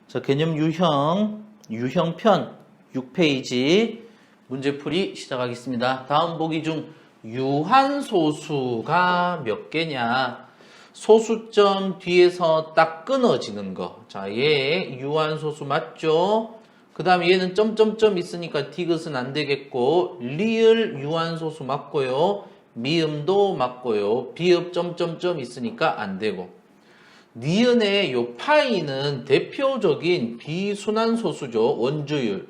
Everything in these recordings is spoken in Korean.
자, 개념 유형편 6페이지 문제풀이 시작하겠습니다. 다음 보기 중 유한소수가 몇 개냐? 소수점 뒤에서 딱 끊어지는 거. 자, 얘 유한소수 맞죠? 그 다음에 얘는 점점점 있으니까 디귿은 안 되겠고, 리을 유한소수 맞고요. 미음도 맞고요. 비읍 점점점 있으니까 안 되고. 니은의 요 파이는 대표적인 비순환소수죠. 원주율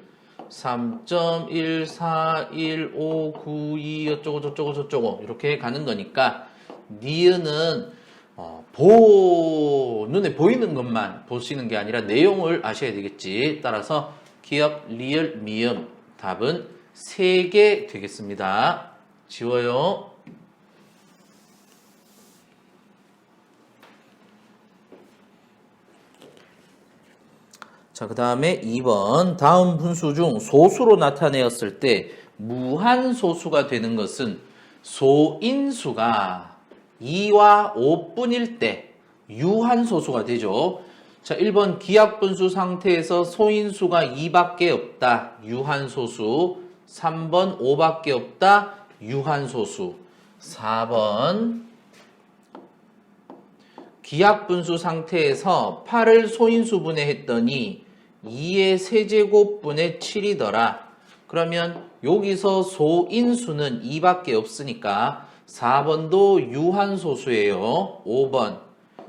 3.141592 어쩌고 저쩌고 저쩌고 이렇게 가는 거니까 니은은 눈에 보이는 것만 보시는 게 아니라 내용을 아셔야 되겠지. 따라서 기역, 리을, 미음 답은 3개 되겠습니다. 지워요. 자, 그 다음에 2번. 다음 분수 중 소수로 나타내었을 때 무한소수가 되는 것은 소인수가 2와 5뿐일 때 유한소수가 되죠. 자, 1번 기하분수 상태에서 소인수가 2밖에 없다. 유한소수. 3번 5밖에 없다. 유한소수. 4번 기하분수 상태에서 8을 소인수분해 했더니 2의 세제곱분의 7이더라. 그러면 여기서 소인수는 2밖에 없으니까 4번도 유한소수예요. 5번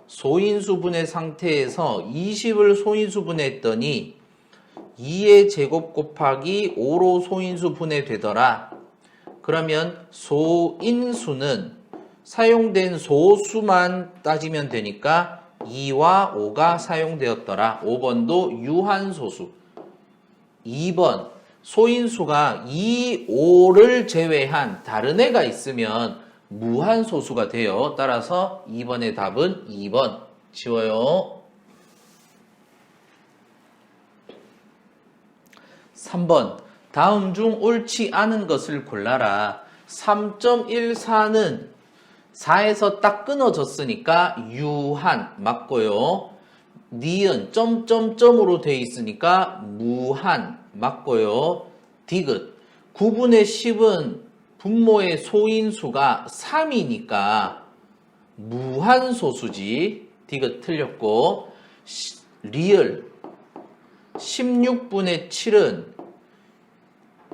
소인수분해 상태에서 20을 소인수분해 했더니 2의 제곱 곱하기 5로 소인수분해 되더라. 그러면 소인수는 사용된 소수만 따지면 되니까 2와 5가 사용되었더라. 5번도 유한소수. 2번 소인수가 2, 5를 제외한 다른 애가 있으면 무한소수가 돼요. 따라서 2번의 답은 2번. 지워요. 3번 다음 중 옳지 않은 것을 골라라. 3.14는 4에서 딱 끊어졌으니까 유한 맞고요. 니은 점점점으로 돼 있으니까 무한 맞고요. 디귿 9분의 10은 분모의 소인수가 3이니까 무한소수지. 디귿 틀렸고. 리을 16분의 7은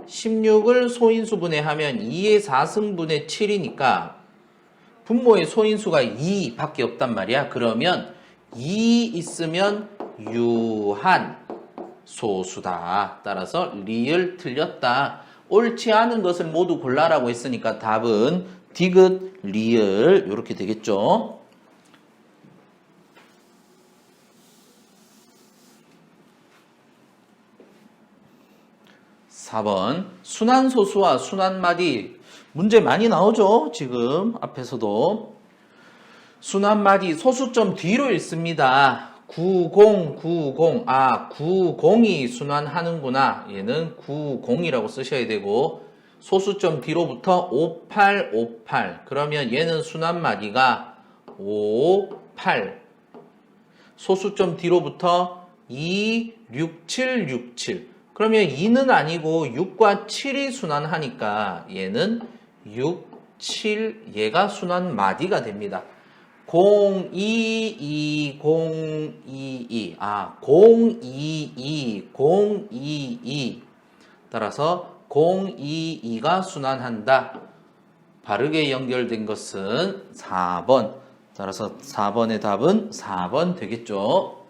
16을 소인수분해하면 2의 4승분의 7이니까 분모의 소인수가 2밖에 없단 말이야. 그러면 2 있으면 유한소수다. 따라서 리을 틀렸다. 옳지 않은 것을 모두 골라라고 했으니까 답은 디귿, 리을 이렇게 되겠죠. (4번) 순환소수와 순환마디 문제 많이 나오죠. 지금 앞에서도. 순환마디 소수점 뒤로 읽습니다. 90, 90. 90이 순환하는구나. 얘는 90이라고 쓰셔야 되고 소수점 뒤로부터 58, 58. 그러면 얘는 순환마디가 58. 소수점 뒤로부터 2, 67, 67. 그러면 2는 아니고 6과 7이 순환하니까 얘는 6, 7 얘가 순환 마디가 됩니다. 022, 022. 022, 022. 따라서 022가 순환한다. 바르게 연결된 것은 4번. 따라서 4번의 답은 4번 되겠죠.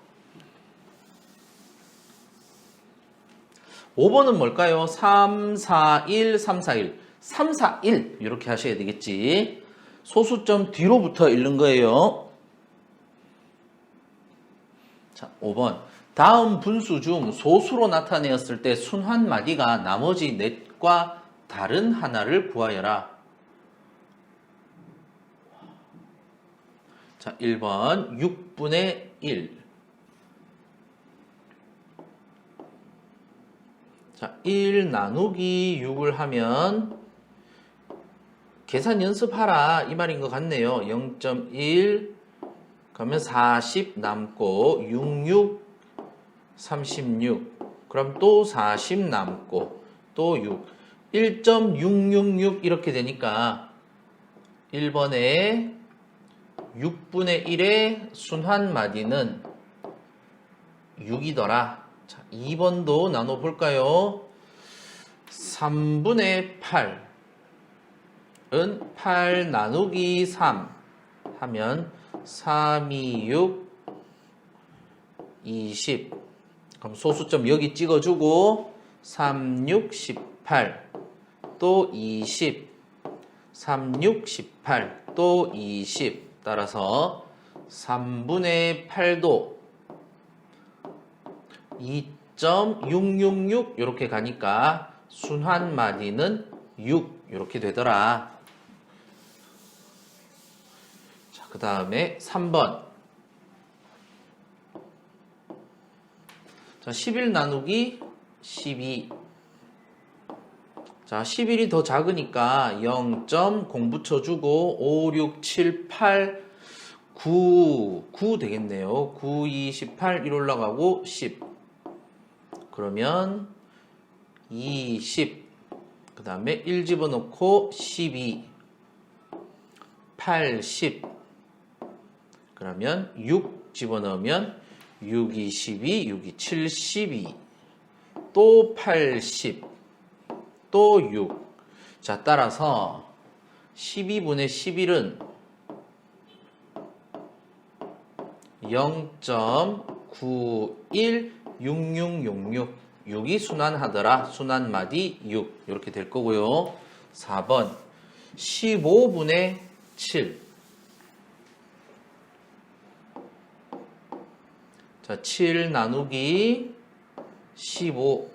5번은 뭘까요? 3, 4, 1, 3, 4, 1. 3, 4, 1 이렇게 하셔야 되겠지. 소수점 뒤로부터 읽는 거예요. 자, 5번. 다음 분수 중 소수로 나타내었을 때 순환마디가 나머지 넷과 다른 하나를 구하여라. 자, 1번 6분의 1. 자, 1 나누기 6을 하면 계산 연습하라 이 말인 것 같네요. 0.1 그러면 40 남고 66 36. 그럼 또 40 남고 또 6. 1.666 이렇게 되니까 1번에 6분의 1의 순환마디는 6이더라. 자, 2번도 나눠볼까요? 3분의 8은 8 나누기 3 하면 3, 2, 6, 20. 그럼 소수점 여기 찍어주고 3, 6, 18, 또 20, 3, 6, 18, 또 20. 따라서 3분의 8도 2.666 이렇게 가니까 순환마디는 6 이렇게 되더라. 자, 그 다음에 3번. 자, 11 나누기 12. 자, 11이 더 작으니까 0.0 붙여주고 5, 6, 7, 8, 9 되겠네요. 9, 28, 1 올라가고 10. 그러면 20. 그 다음에 1 집어넣고 12. 80. 그러면 6 집어넣으면 6, 2, 12, 6, 2, 72. 또 80. 또 6. 자, 따라서 12분의 11은 0.916666. 6이 순환하더라. 순환마디 6. 이렇게 될 거고요. 4번 15분의 7. 자, 7 나누기 15.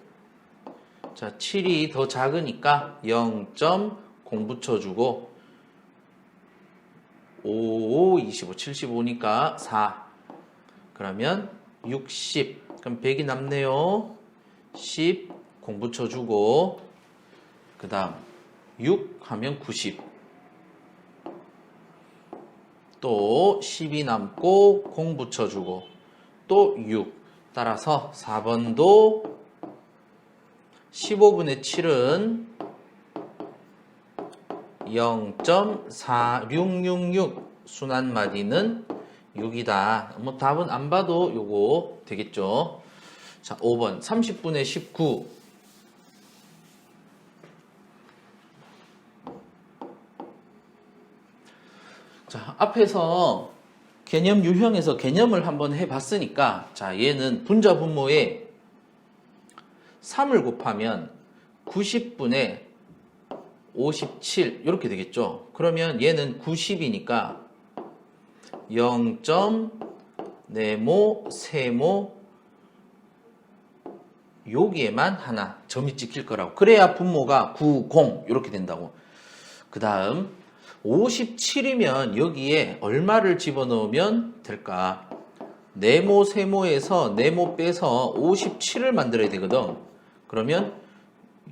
자, 7이 더 작으니까 0.0 붙여주고 5, 25, 75니까 4. 그러면 60. 그럼 100이 남네요. 10, 0 붙여주고 그 다음 6 하면 90. 또 10이 남고 0 붙여주고 또 6. 따라서 4번도 15분의 7은 0.4666 순환마디는 6이다. 뭐 답은 안 봐도 요거 되겠죠. 자, 5번 30분의 19. 자, 앞에서 개념 유형에서 개념을 한번 해봤으니까 자, 얘는 분자 분모에 3을 곱하면 90분의 57 이렇게 되겠죠. 그러면 얘는 90이니까 0.4모, 세모 여기에만 하나 점이 찍힐 거라고. 그래야 분모가 90 이렇게 된다고. 그 다음 57이면 여기에 얼마를 집어넣으면 될까? 네모, 세모에서 네모 빼서 57을 만들어야 되거든. 그러면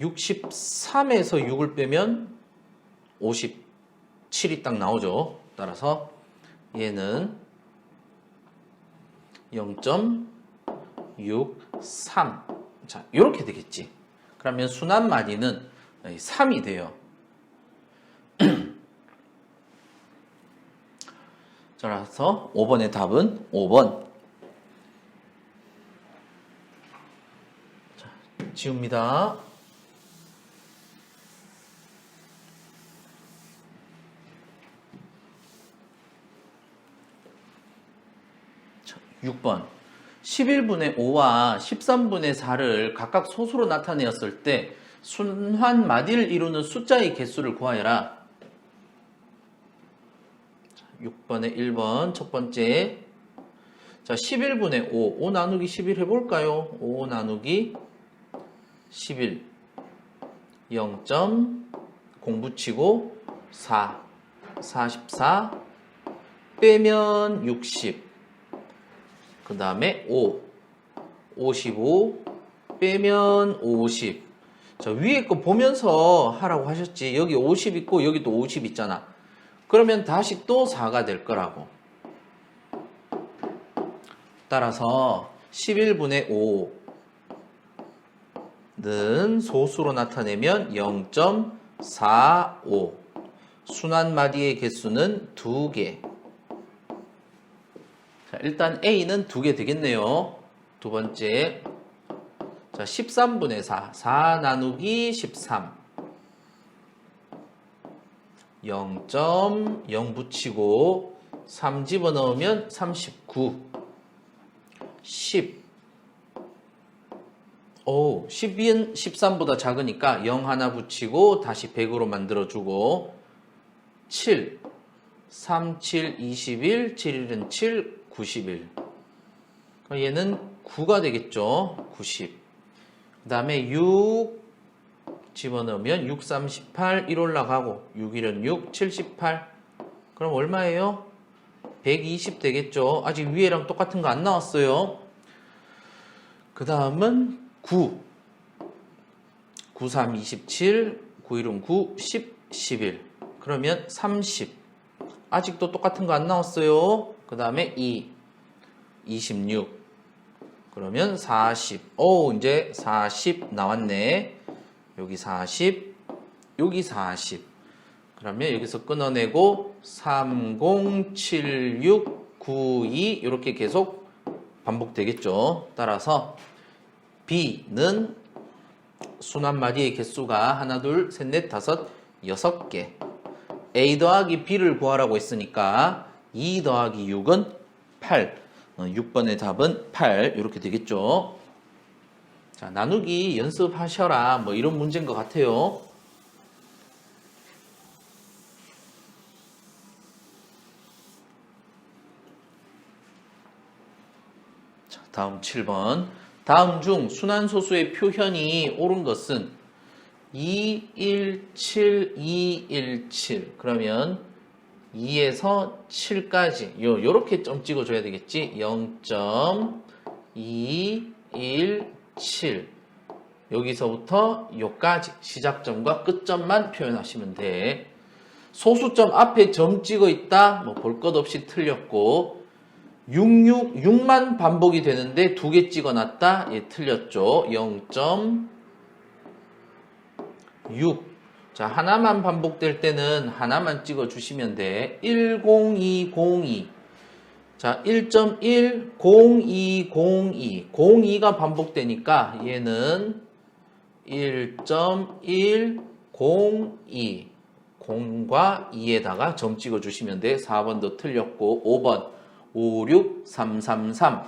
63에서 6을 빼면 57이 딱 나오죠. 따라서 얘는 0.63. 자, 이렇게 되겠지. 그러면 순환마디는 3이 돼요. 따라서 5번의 답은 5번. 자, 지웁니다. 자, 6번. 11분의 5와 13분의 4를 각각 소수로 나타내었을 때 순환마디를 이루는 숫자의 개수를 구하여라. 6번에 1번 첫 번째. 자, 11분의 5. 5 나누기 11 해볼까요? 5 나누기 11. 0.0 붙이고 4. 44. 빼면 60. 그 다음에 5. 55. 빼면 50. 자, 위에 거 보면서 하라고 하셨지. 여기 50 있고 여기 또 50 있잖아. 그러면 다시 또 4가 될 거라고. 따라서 11분의 5는 소수로 나타내면 0.45. 순환 마디의 개수는 2개. 자, 일단 A는 2개 되겠네요. 두 번째. 자, 13분의 4. 4 나누기 13. 0.0 붙이고 3 집어넣으면 39. 10. 10은 13보다 작으니까 0 하나 붙이고 다시 100으로 만들어주고 7. 3, 7, 21. 7, 1은 7, 91. 얘는 9가 되겠죠. 90. 그 다음에 6 집어넣으면 6, 38, 1 올라가고 6, 1은 6, 78. 그럼 얼마예요? 120 되겠죠. 아직 위에랑 똑같은 거 안 나왔어요. 그 다음은 9. 9, 3, 27, 9, 1은 9, 10, 11. 그러면 30. 아직도 똑같은 거 안 나왔어요. 그 다음에 2, 26. 그러면 40. 이제 40 나왔네. 여기 40, 여기 40. 그러면 여기서 끊어내고 30, 76, 92 이렇게 계속 반복되겠죠. 따라서 B는 순환 마디의 개수가 하나, 둘, 셋, 넷, 다섯, 6개. A 더하기 B를 구하라고 했으니까 2 더하기 6은 8. 6번의 답은 8 이렇게 되겠죠. 자, 나누기 연습하셔라 뭐 이런 문제인 것 같아요. 자, 다음 7번. 다음 중 순환소수의 표현이 옳은 것은 217, 217. 그러면 2에서 7까지 요렇게 점 찍어줘야 되겠지. 0.217. 여기서부터 요까지 시작점과 끝점만 표현하시면 돼. 소수점 앞에 점 찍어 있다. 뭐 볼 것 없이 틀렸고 6만 반복이 되는데 2개 찍어 놨다. 예, 틀렸죠. 0.6. 자, 하나만 반복될 때는 하나만 찍어 주시면 돼. 10202. 자, 1.1, 0202. 02가 반복되니까 얘는 1.102. 0과 2에다가 점 찍어 주시면 돼. 4번도 틀렸고 5번 56333.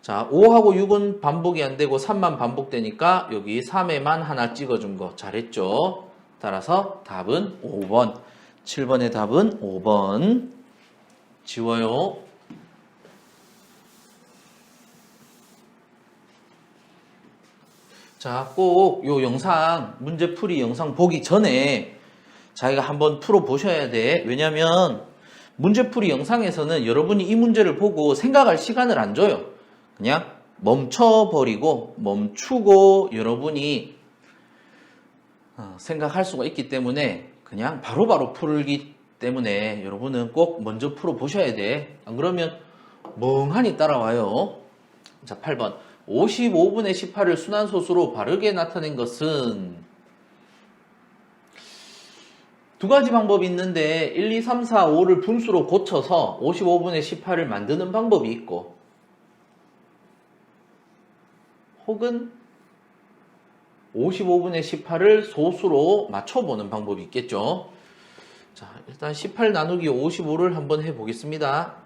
자, 5하고 6은 반복이 안 되고 3만 반복되니까 여기 3에만 하나 찍어 준 거 잘했죠. 따라서 답은 5번. 7번의 답은 5번. 지워요. 자, 꼭 요 영상, 문제풀이 영상 보기 전에 자기가 한번 풀어보셔야 돼. 왜냐면 문제풀이 영상에서는 여러분이 이 문제를 보고 생각할 시간을 안 줘요. 그냥 멈추고 여러분이 생각할 수가 있기 때문에 그냥 바로바로 풀기 때문에 여러분은 꼭 먼저 풀어보셔야 돼. 안 그러면 멍하니 따라와요. 자, 8번. 55분의 18을 순환소수로 바르게 나타낸 것은 두 가지 방법이 있는데 1, 2, 3, 4, 5를 분수로 고쳐서 55분의 18을 만드는 방법이 있고 혹은 55분의 18을 소수로 맞춰보는 방법이 있겠죠. 자, 일단 18 나누기 55를 한번 해보겠습니다.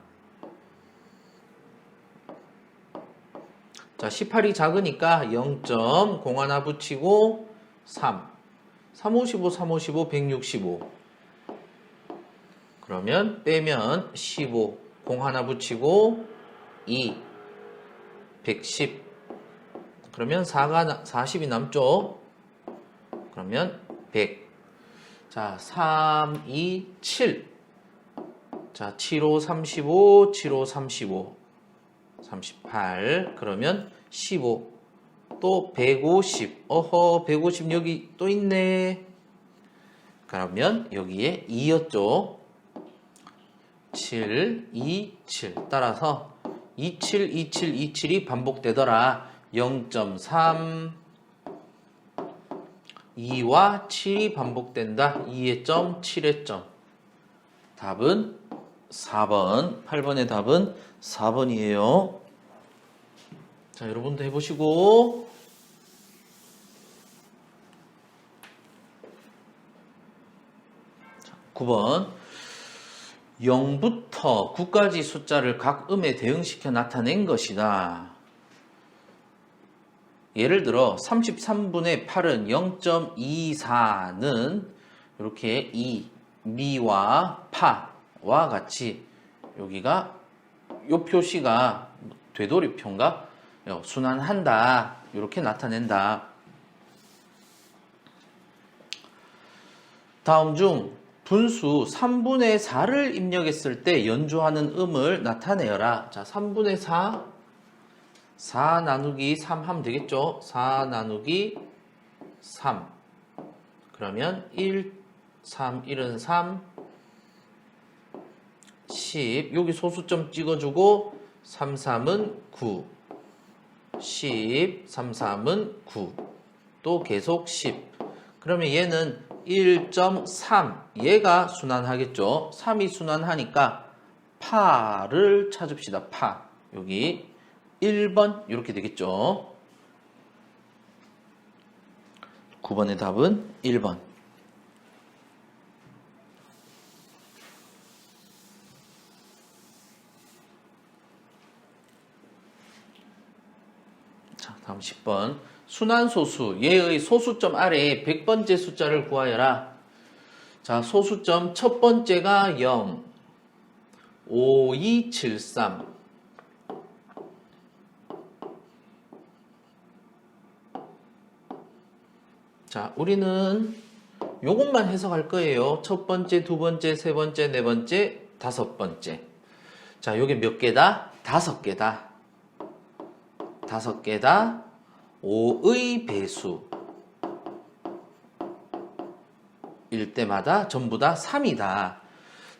자, 18이 작으니까 0.0 하나 붙이고 3. 355, 355, 165. 그러면 빼면 15. 0 하나 붙이고 2. 110. 그러면 40이 남죠. 그러면 100. 자, 3, 2, 7. 자, 7, 5, 35, 7, 5, 35. 38. 그러면 15. 또 150. 150 여기 또 있네. 그러면 여기에 2였죠. 7, 2, 7. 따라서 27, 27, 27이 반복되더라. 0.3, 2와 7이 반복된다. 2의 점, 7의 점. 답은 4번. 8번의 답은 4번이에요. 자, 여러분도 해보시고. 자, 9번. 0부터 9까지 숫자를 각 음에 대응시켜 나타낸 것이다. 예를 들어 33분의 8은 0.24는 이렇게 이 미와 파와 같이 여기가 요 표시가 되돌이표인가? 순환한다. 이렇게 나타낸다. 다음 중 분수 3분의 4를 입력했을 때 연주하는 음을 나타내어라. 자, 3분의 4, 4 나누기 3 하면 되겠죠? 4 나누기 3. 그러면 1, 3, 1은 3, 10. 여기 소수점 찍어주고 3, 3은 9, 10, 3, 3은 9. 또 계속 10. 그러면 얘는 1.3. 얘가 순환하겠죠? 3이 순환하니까 파를 찾읍시다. 파. 여기 1번 이렇게 되겠죠. 9번의 답은 1번. 자, 다음 10번. 순환소수, 얘의 소수점 아래에 100번째 숫자를 구하여라. 자, 소수점 첫 번째가 0, 5, 2, 7, 3. 자, 우리는 요것만 해석할 거예요. 첫 번째, 두 번째, 세 번째, 네 번째, 다섯 번째. 자, 요게 몇 개다? 5개다. 5개다. 5의 배수. 일 때마다 전부 다 3이다.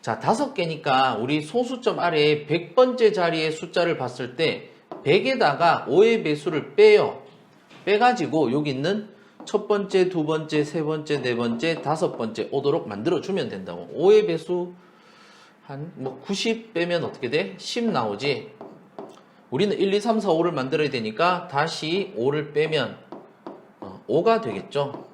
자, 5개니까 우리 소수점 아래에 100번째 자리의 숫자를 봤을 때 100에다가 5의 배수를 빼요. 빼가지고 여기 있는 첫 번째, 두 번째, 세 번째, 네 번째, 다섯 번째 오도록 만들어주면 된다고. 5의 배수 한 90 빼면 어떻게 돼? 10 나오지. 우리는 1, 2, 3, 4, 5를 만들어야 되니까 다시 5를 빼면 5가 되겠죠.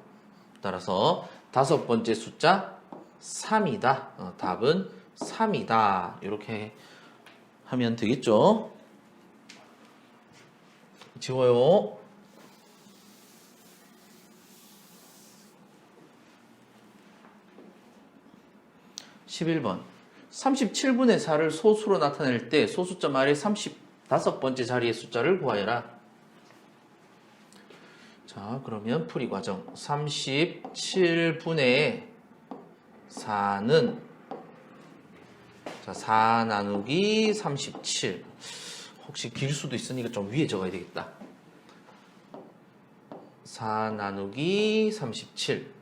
따라서 다섯 번째 숫자 3이다. 답은 3이다. 이렇게 하면 되겠죠. 지워요. 11번. 37분의 4를 소수로 나타낼 때 소수점 아래 35번째 자리의 숫자를 구하여라. 자, 그러면 풀이 과정. 37분의 4는 자, 4 나누기 37. 혹시 길 수도 있으니까 좀 위에 적어야 되겠다. 4 나누기 37.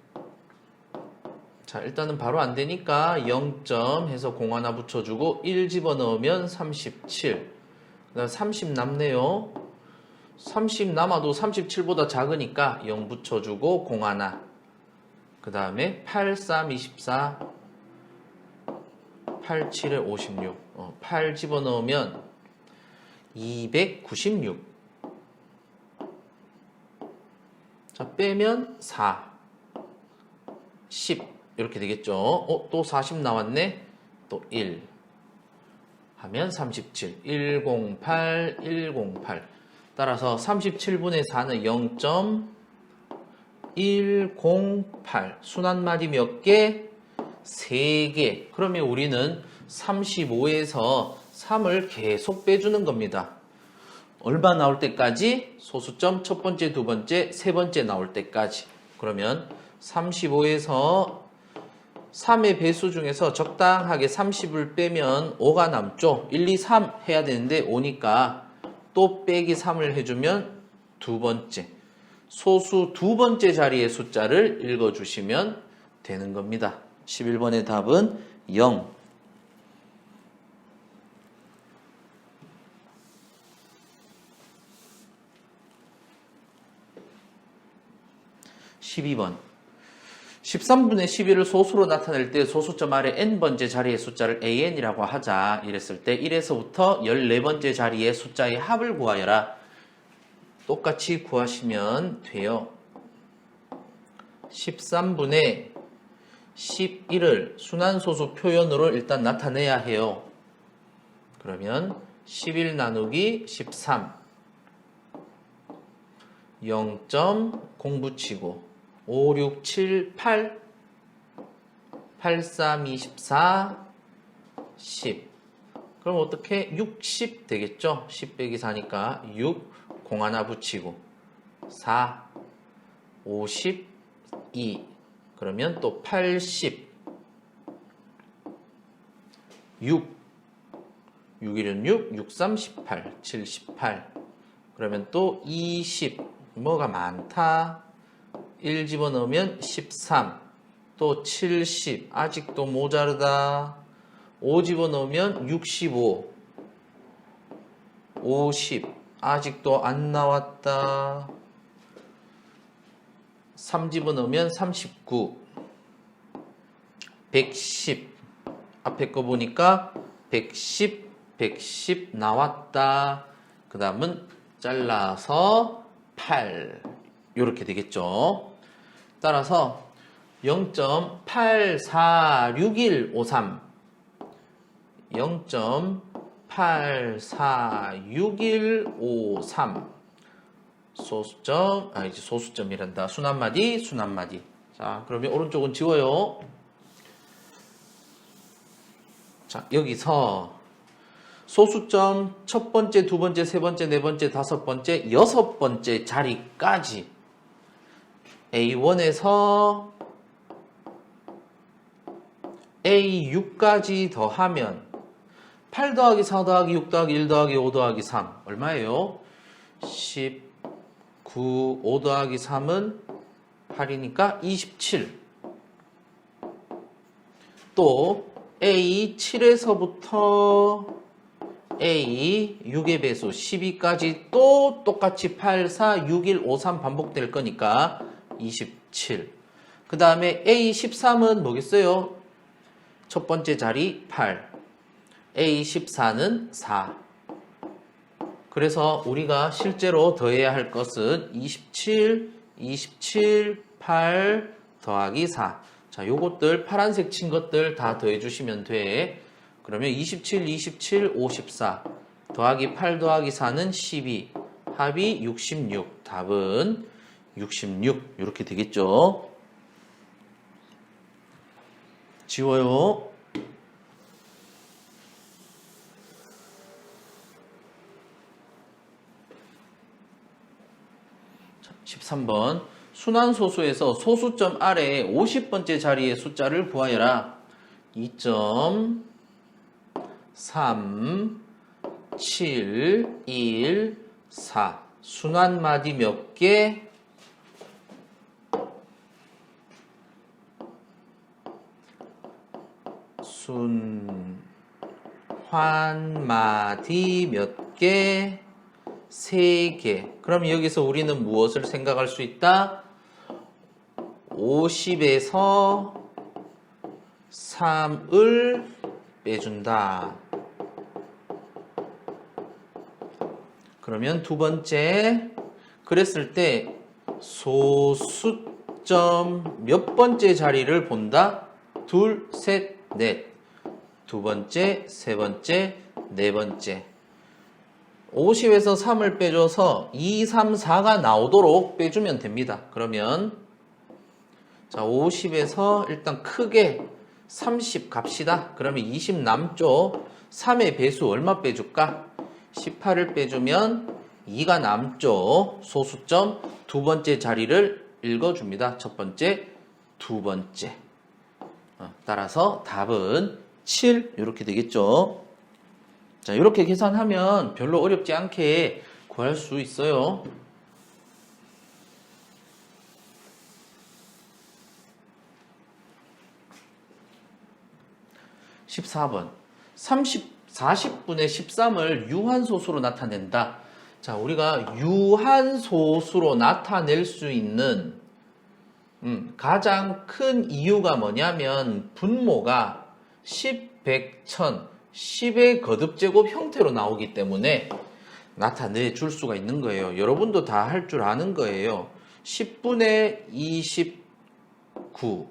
자, 일단은 바로 안 되니까 0점 해서 공 하나 붙여주고 1 집어넣으면 37. 그 다음 30 남네요. 30 남아도 37보다 작으니까 0 붙여주고 공 하나. 그 다음에 8, 3, 24. 8, 7에 56. 8 집어넣으면 296. 자, 빼면 4. 10. 이렇게 되겠죠. 또 40 나왔네. 또 1. 하면 37. 108, 108. 따라서 37분의 4는 0.108. 순환말이 몇 개? 3개. 그러면 우리는 35에서 3을 계속 빼주는 겁니다. 얼마 나올 때까지? 소수점 첫 번째, 두 번째, 세 번째 나올 때까지. 그러면 35에서 3의 배수 중에서 적당하게 30을 빼면 5가 남죠. 1, 2, 3 해야 되는데 5니까 또 빼기 3을 해주면 두 번째. 소수 두 번째 자리의 숫자를 읽어주시면 되는 겁니다. 11번의 답은 0. 12번. 13분의 11을 소수로 나타낼 때 소수점 아래 n번째 자리의 숫자를 an이라고 하자. 이랬을 때 1에서부터 14번째 자리의 숫자의 합을 구하여라. 똑같이 구하시면 돼요. 13분의 11을 순환소수 표현으로 일단 나타내야 해요. 그러면 11 나누기 13 0.0 붙이고 5, 6, 7, 8 8, 3, 24 10 그럼 어떻게 60 되겠죠? 10 빼기 4니까 6 공 하나 붙이고 4 52 그러면 또 80 6 6일은 6 6, 3, 18 78 그러면 또 20 뭐가 많다 1 집어넣으면 13 또 70 아직도 모자르다 5 집어넣으면 65 50 아직도 안 나왔다 3 집어넣으면 39 110 앞에 거 보니까 110 110 나왔다 그 다음은 잘라서 8 이렇게 되겠죠. 따라서 0.846153 0.846153 소수점 이제 소수점이란다. 순한마디 순한마디. 자 그러면 오른쪽은 지워요. 자 여기서 소수점 첫 번째, 두 번째, 세 번째, 네 번째, 다섯 번째, 여섯 번째 자리까지 A1에서 A6까지 더하면 8 더하기 4 더하기 6 더하기 1 더하기 5 더하기 3 얼마예요? 19, 5 더하기 3은 8이니까 27. 또 A7에서부터 A6의 배수 12까지 또 똑같이 8, 4, 6, 1, 5, 3 반복될 거니까 27. 그 다음에 A13은 뭐겠어요? 첫 번째 자리 8. A14는 4. 그래서 우리가 실제로 더해야 할 것은 27, 27, 8 더하기 4. 자, 요것들 파란색 친 것들 다 더해 주시면 돼. 그러면 27, 27, 54 더하기 8 더하기 4는 12 합이 66 답은 66 이렇게 되겠죠. 지워요. 자, 13번 순환소수에서 소수점 아래 50번째 자리의 숫자를 구하여라. 2.3 7 1 4 순환마디 몇 개? 순환마디 몇 개? 3개. 그럼 여기서 우리는 무엇을 생각할 수 있다? 50에서 3을 빼준다. 그러면 두 번째 그랬을 때 소수점 몇 번째 자리를 본다? 둘, 셋, 넷. 두 번째, 세 번째, 네 번째. 50에서 3을 빼줘서 2, 3, 4가 나오도록 빼주면 됩니다. 그러면 자 50에서 일단 크게 30 갑시다. 그러면 20 남죠. 3의 배수 얼마 빼줄까? 18을 빼주면 2가 남죠. 소수점 두 번째 자리를 읽어줍니다. 첫 번째, 두 번째. 따라서 답은 7 이렇게 되겠죠. 자 이렇게 계산하면 별로 어렵지 않게 구할 수 있어요. 14번 40분의 13을 유한소수로 나타낸다. 자, 우리가 유한소수로 나타낼 수 있는 가장 큰 이유가 뭐냐면 분모가 10, 100, 1000, 10의 거듭제곱 형태로 나오기 때문에 나타내 줄 수가 있는 거예요. 여러분도 다 할 줄 아는 거예요. 10분의 29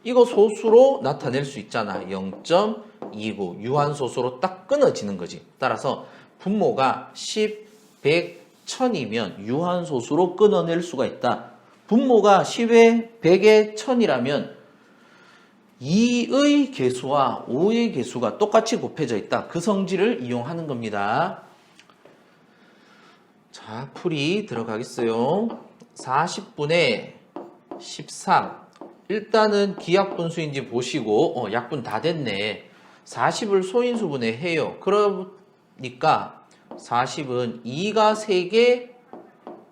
이거 소수로 나타낼 수 있잖아. 0.29 유한소수로 딱 끊어지는 거지. 따라서 분모가 10, 100, 1000이면 유한소수로 끊어낼 수가 있다. 분모가 10에 100에 1000이라면 2의 개수와 5의 개수가 똑같이 곱해져 있다. 그 성질을 이용하는 겁니다. 자, 풀이 들어가겠어요. 40분의 13. 일단은 기약분수인지 보시고 약분 다 됐네. 40을 소인수분해 해요. 그러니까 40은 2가 3개,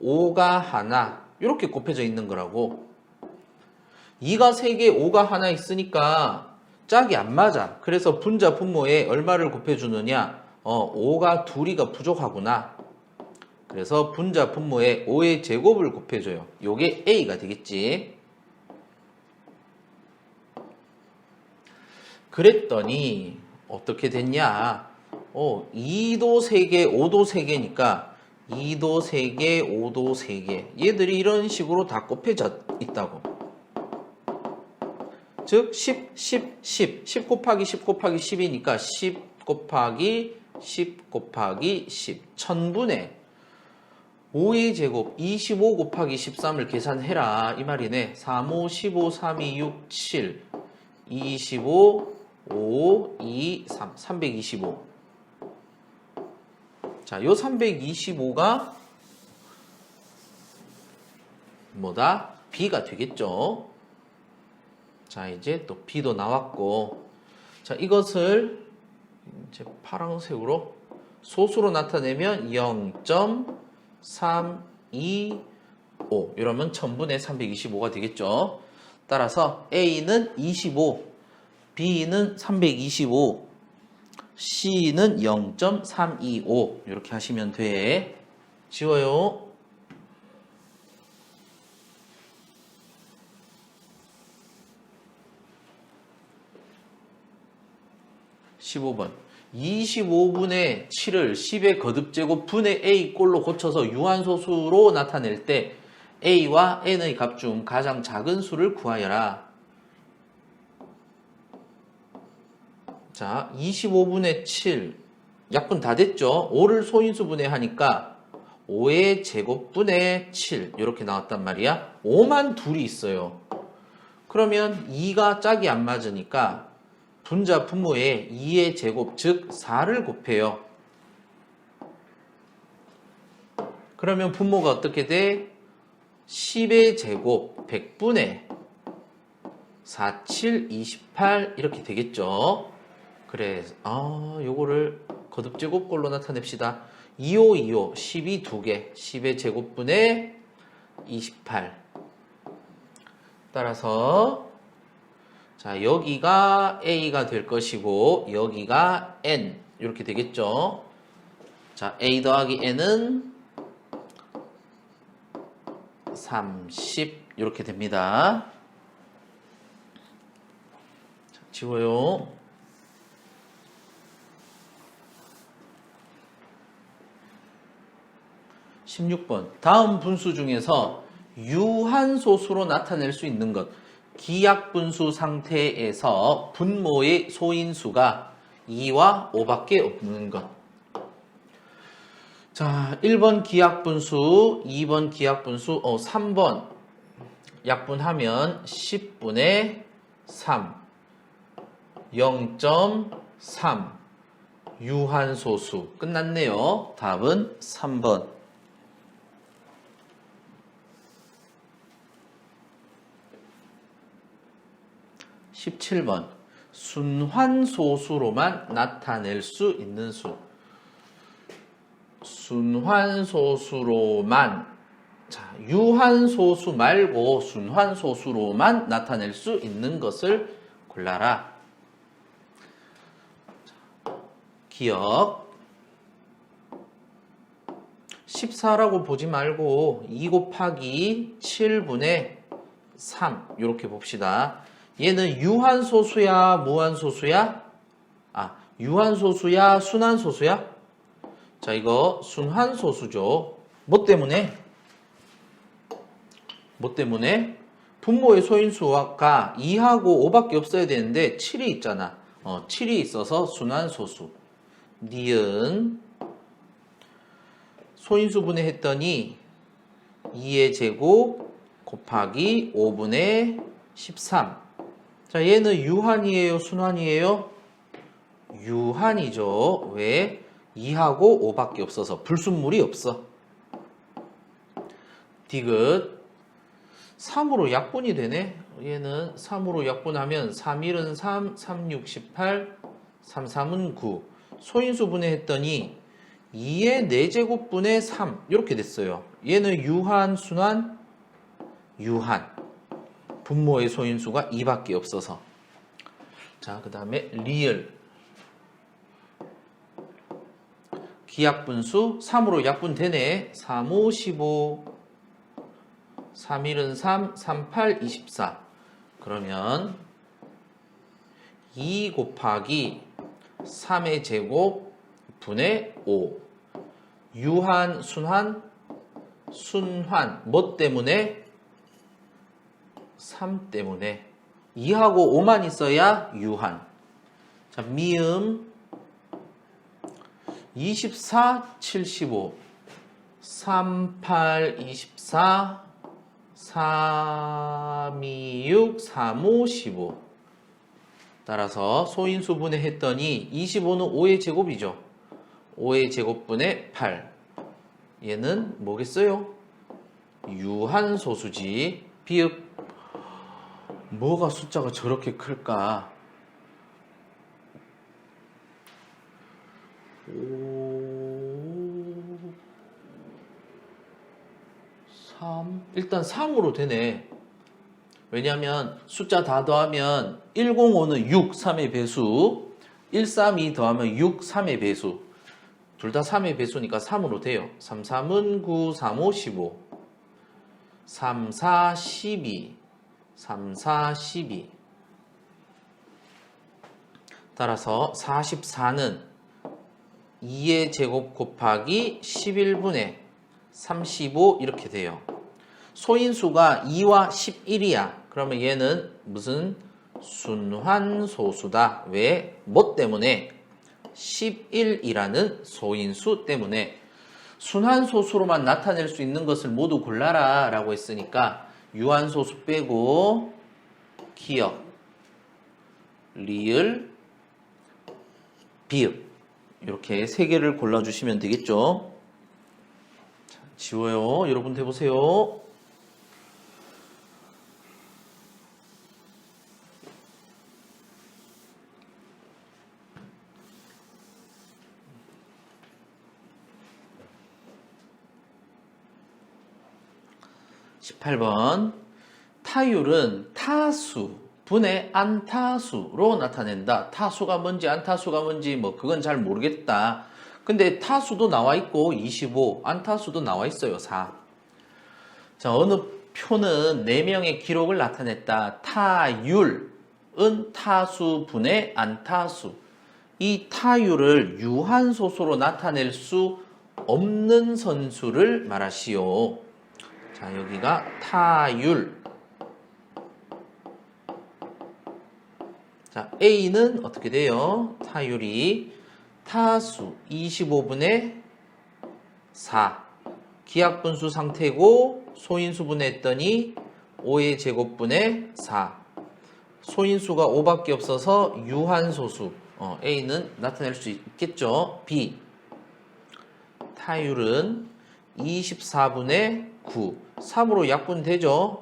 5가 하나 이렇게 곱해져 있는 거라고. 2가 3개, 5가 하나 있으니까 짝이 안 맞아. 그래서 분자 분모에 얼마를 곱해주느냐? 5가 둘이가 부족하구나. 그래서 분자 분모에 5의 제곱을 곱해줘요. 요게 A가 되겠지. 그랬더니 어떻게 됐냐? 2도 3개, 5도 3개니까 2도 3개, 5도 3개. 얘들이 이런 식으로 다 곱해져 있다고. 즉 10, 10, 10. 10 곱하기 10 곱하기 10이니까 10 곱하기 10 곱하기 10. 1000분의 5의 제곱 25 곱하기 13을 계산해라. 이 말이네. 3, 5, 15, 3, 2, 6, 7. 25, 5, 2, 3. 325. 자, 요 325가 뭐다? B가 되겠죠. 자, 이제 또 B도 나왔고. 자, 이것을 이제 파란색으로 소수로 나타내면 0.325 이러면 1000분의 325가 되겠죠. 따라서 A는 25, B는 325, C는 0.325 이렇게 하시면 돼. 지워요. 15번. 25분의 7을 10의 거듭제곱 분의 A 꼴로 고쳐서 유한소수로 나타낼 때 A와 N의 값 중 가장 작은 수를 구하여라. 자, 25분의 7. 약분 다 됐죠? 5를 소인수분해 하니까 5의 제곱분의 7 이렇게 나왔단 말이야. 5만 둘이 있어요. 그러면 2가 짝이 안 맞으니까 분자 분모에 2의 제곱 즉 4를 곱해요. 그러면 분모가 어떻게 돼? 10의 제곱 100분의 4, 7, 28 이렇게 되겠죠. 그래서 요거를 거듭제곱꼴로 나타냅시다. 25, 25, 12 2개 10의 제곱분의 28. 따라서 자, 여기가 A가 될 것이고 여기가 N 이렇게 되겠죠. 자, A 더하기 N은 30 이렇게 됩니다. 자, 지워요. (16번) 다음 분수 중에서 유한소수로 나타낼 수 있는 것. 기약분수 상태에서 분모의 소인수가 2와 5밖에 없는 것. 자, 1번 기약분수, 2번 기약분수, 3번 약분하면 10분의 3, 0.3 유한소수. 끝났네요. 답은 3번. 17번. 순환소수로만 나타낼 수 있는 수. 순환소수로만. 자, 유한소수 말고 순환소수로만 나타낼 수 있는 것을 골라라. 자, 기억. 14라고 보지 말고 2 곱하기 7분의 3 이렇게 봅시다. 얘는 유한소수야 무한소수야? 유한소수야 순한소수야? 자, 이거 순한소수죠. 뭐 때문에? 분모의 소인수가 2하고 5밖에 없어야 되는데 7이 있잖아. 7이 있어서 순한소수. 니은 소인수분해 했더니 2의 제곱 곱하기 5분의 13. 자, 얘는 유한이에요 순한이에요? 유한이죠. 왜? 2하고 5밖에 없어서 불순물이 없어. 디귿 3으로 약분이 되네. 얘는 3으로 약분하면 3일은 3, 3, 6, 18, 3, 3은 9. 소인수분해 했더니 2의 4제곱분의 3 이렇게 됐어요. 얘는 유한, 순한, 유한. 분모의 소인수가 2밖에 없어서. 자, 그 다음에 리을. 기약분수 3으로 약분되네. 3, 5, 15. 3일은 3, 3, 8, 24. 그러면 2 곱하기 3의 제곱 분의 5. 유한, 순한, 순환. 뭐 때문에? 3 때문에. 2하고 5만 있어야 유한. 자, 미음 24, 75. 3, 8, 24. 3, 2, 6, 3, 5, 15. 따라서 소인수분해 했더니 25는 5의 제곱이죠. 5의 제곱분의 8. 얘는 뭐겠어요? 유한소수지. 비읍. 뭐가 숫자가 저렇게 클까? 3. 일단 3으로 되네. 왜냐면 숫자 다 더하면 105는 6, 3의 배수. 132 더하면 6, 3의 배수. 둘 다 3의 배수니까 3으로 돼요. 3, 3은 9, 3, 5, 15. 3, 4, 12. 3, 4, 12. 따라서 44는 2의 제곱 곱하기 11분의 35 이렇게 돼요. 소인수가 2와 11이야. 그러면 얘는 무슨 순환소수다. 왜? 뭐 때문에? 11이라는 소인수 때문에. 순환소수로만 나타낼 수 있는 것을 모두 골라라 라고 했으니까 유한소수 빼고 기역, 리을, 비읍 이렇게 세 개를 골라주시면 되겠죠. 자, 지워요. 여러분 해보세요. (18번) 타율은 타수 분의 안타수로 나타낸다. 타수가 뭔지 안타수가 뭔지 뭐 그건 잘 모르겠다. 근데 타수도 나와 있고 25, 안타수도 나와 있어요. 4. 자, 어느 표는 4명의 기록을 나타냈다. 타율은 타수 분의 안타수. 이 타율을 유한소수로 나타낼 수 없는 선수를 말하시오. 자, 여기가 타율. 자, A는 어떻게 돼요? 타율이 타수 25분의 4. 기약분수 상태고 소인수분해 했더니 5의 제곱분의 4. 소인수가 5밖에 없어서 유한소수. A는 나타낼 수 있겠죠? B. 타율은 24분의 9. 3으로 약분되죠?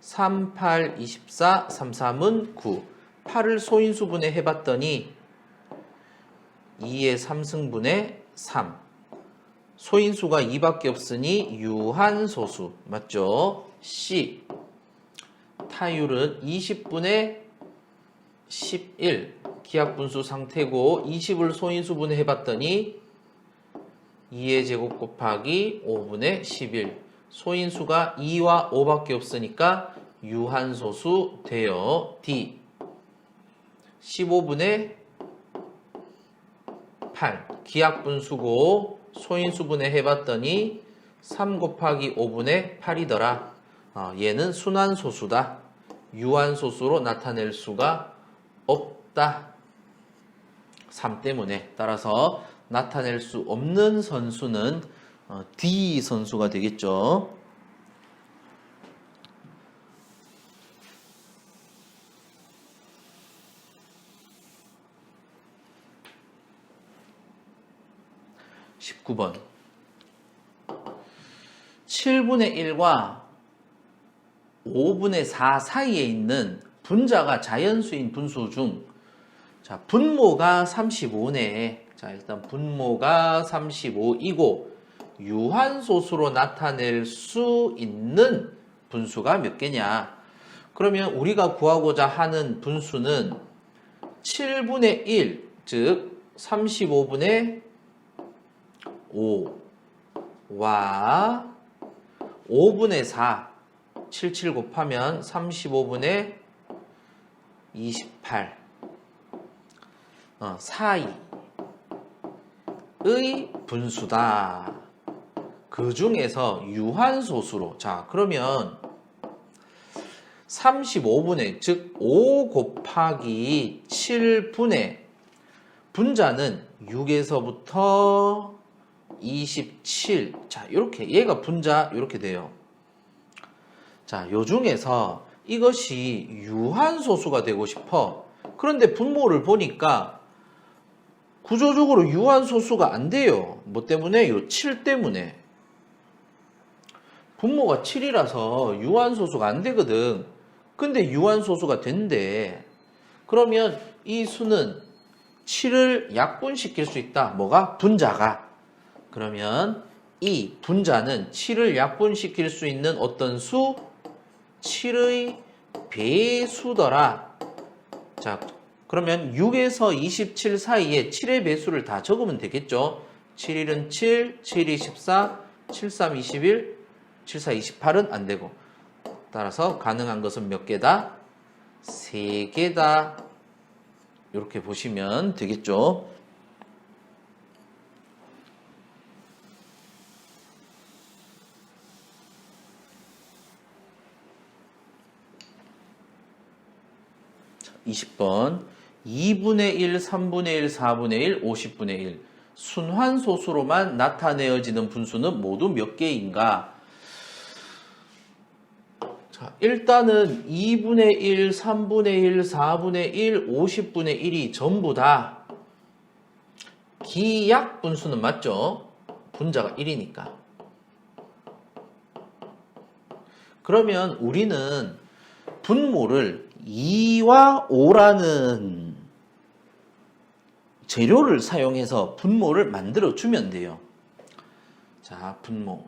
3, 8, 24, 3, 3은 9. 8을 소인수분해 해봤더니 2의 3승분의 3. 소인수가 2밖에 없으니 유한소수. 맞죠? C. 타율은 20분의 11. 기약분수 상태고 20을 소인수분해 해봤더니 2의 제곱 곱하기 5분의 11. 소인수가 2와 5밖에 없으니까 유한소수 되어 D 15분의 8 기하분수고 소인수분해 해봤더니 3 곱하기 5분의 8이더라. 얘는 순환소수다. 유한소수로 나타낼 수가 없다. 3 때문에. 따라서 나타낼 수 없는 선수는 D 선수가 되겠죠. (19번) 7분의 1과 5분의 4 사이에 있는 분자가 자연수인 분수 중, 자, 분모가 35네. 자, 일단 분모가 35이고, 유한소수로 나타낼 수 있는 분수가 몇 개냐? 그러면 우리가 구하고자 하는 분수는 7분의 1, 즉 35분의 5와 5분의 4, 77 곱하면 35분의 28 사이의 분수다. 그 중에서 유한소수로, 자, 그러면 35분의, 즉 5 곱하기 7분의 분자는 6에서부터 27. 자, 이렇게 얘가 분자 이렇게 돼요. 자, 요 중에서 이것이 유한소수가 되고 싶어. 그런데 분모를 보니까 구조적으로 유한소수가 안 돼요. 뭐 때문에? 요 7 때문에. 분모가 7이라서 유한소수가 안 되거든. 근데 유한소수가 된대. 그러면 이 수는 7을 약분시킬 수 있다. 뭐가? 분자가. 그러면 이 분자는 7을 약분시킬 수 있는 어떤 수? 7의 배수더라. 자, 그러면 6에서 27 사이에 7의 배수를 다 적으면 되겠죠. 7일은 7, 7이 14, 73, 21, 74, 28은 안 되고. 따라서 가능한 것은 몇 개다? 3개다. 이렇게 보시면 되겠죠. 자, 20번 2분의 1, 3분의 1, 4분의 1, 50분의 1 순환소수로만 나타내어지는 분수는 모두 몇 개인가? 자, 일단은 2분의 1, 3분의 1, 4분의 1, 50분의 1이 전부 다 기약분수는 맞죠? 분자가 1이니까. 그러면 우리는 분모를 2와 5라는 재료를 사용해서 분모를 만들어 주면 돼요. 자, 분모.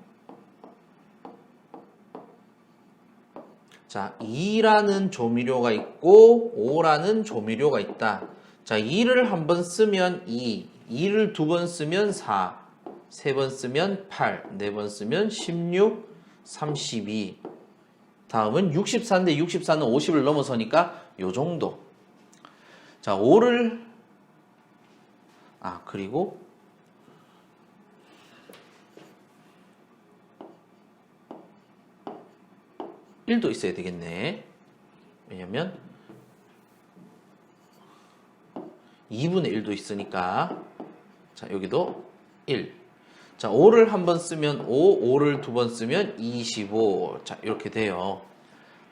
자, 2라는 조미료가 있고 5라는 조미료가 있다. 자, 2를 한 번 쓰면 2, 2를 두 번 쓰면 4, 세 번 쓰면 8, 네 번 쓰면 16, 32. 다음은 64인데 64는 50을 넘어서니까 요 정도. 자, 5를 그리고 (1도) 있어야 되겠네. 왜냐면 2분의 1도 있으니까. 자, 여기도 1. 자, 5를 한 번 쓰면 5, 5를 두 번 쓰면 25. 자, 이렇게 돼요.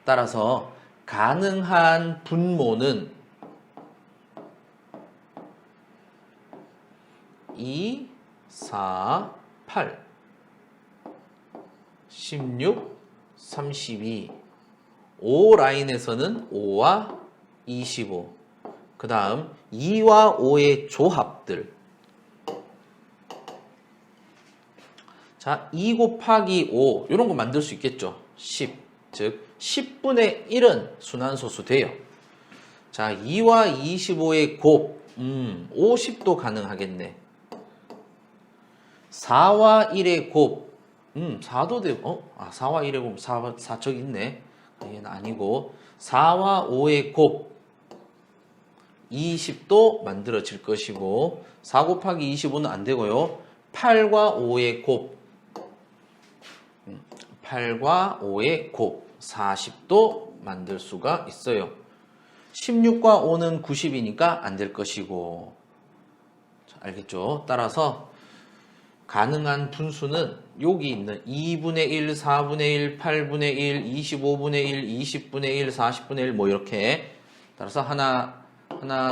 따라서 가능한 분모는 2, 4, 8, 16, 32. 5 라인에서는 5와 25. 그 다음 2와 5의 조합들. 자, 2 곱하기 5 이런 거 만들 수 있겠죠. 10, 즉 10분의 1은 순환소수 돼요. 자, 2와 25의 곱 50도 가능하겠네. 4와 1의 곱 4도 되고 4와 1의 곱 4 저기 있네. 얘는 아니고 4와 5의 곱 20도 만들어질 것이고 4 곱하기 25는 안 되고요. 8과 5의 곱 8과 5의 곱 40도 만들 수가 있어요. 16과 5는 90이니까 안 될 것이고 자, 알겠죠? 따라서 가능한 분수는 여기 있는 2분의 1, 4분의 1, 8분의 1, 25분의 1, 20분의 1, 40분의 1 뭐 이렇게 따라서 하나,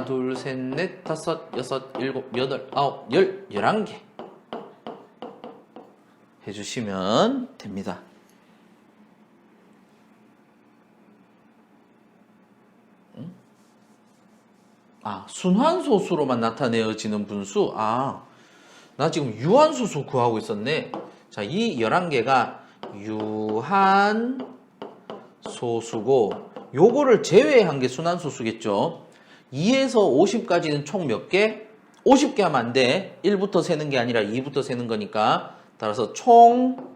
둘, 셋, 넷, 다섯, 여섯, 일곱, 여덟, 아홉, 11개 해주시면 됩니다. 순환소수로만 나타내어지는 분수? 나 지금 유한소수 구하고 있었네. 자, 이 11개가 유한소수고 요거를 제외한 게 순환소수겠죠. 2에서 50까지는 총 몇 개? 50개 하면 안 돼. 1부터 세는 게 아니라 2부터 세는 거니까. 따라서 총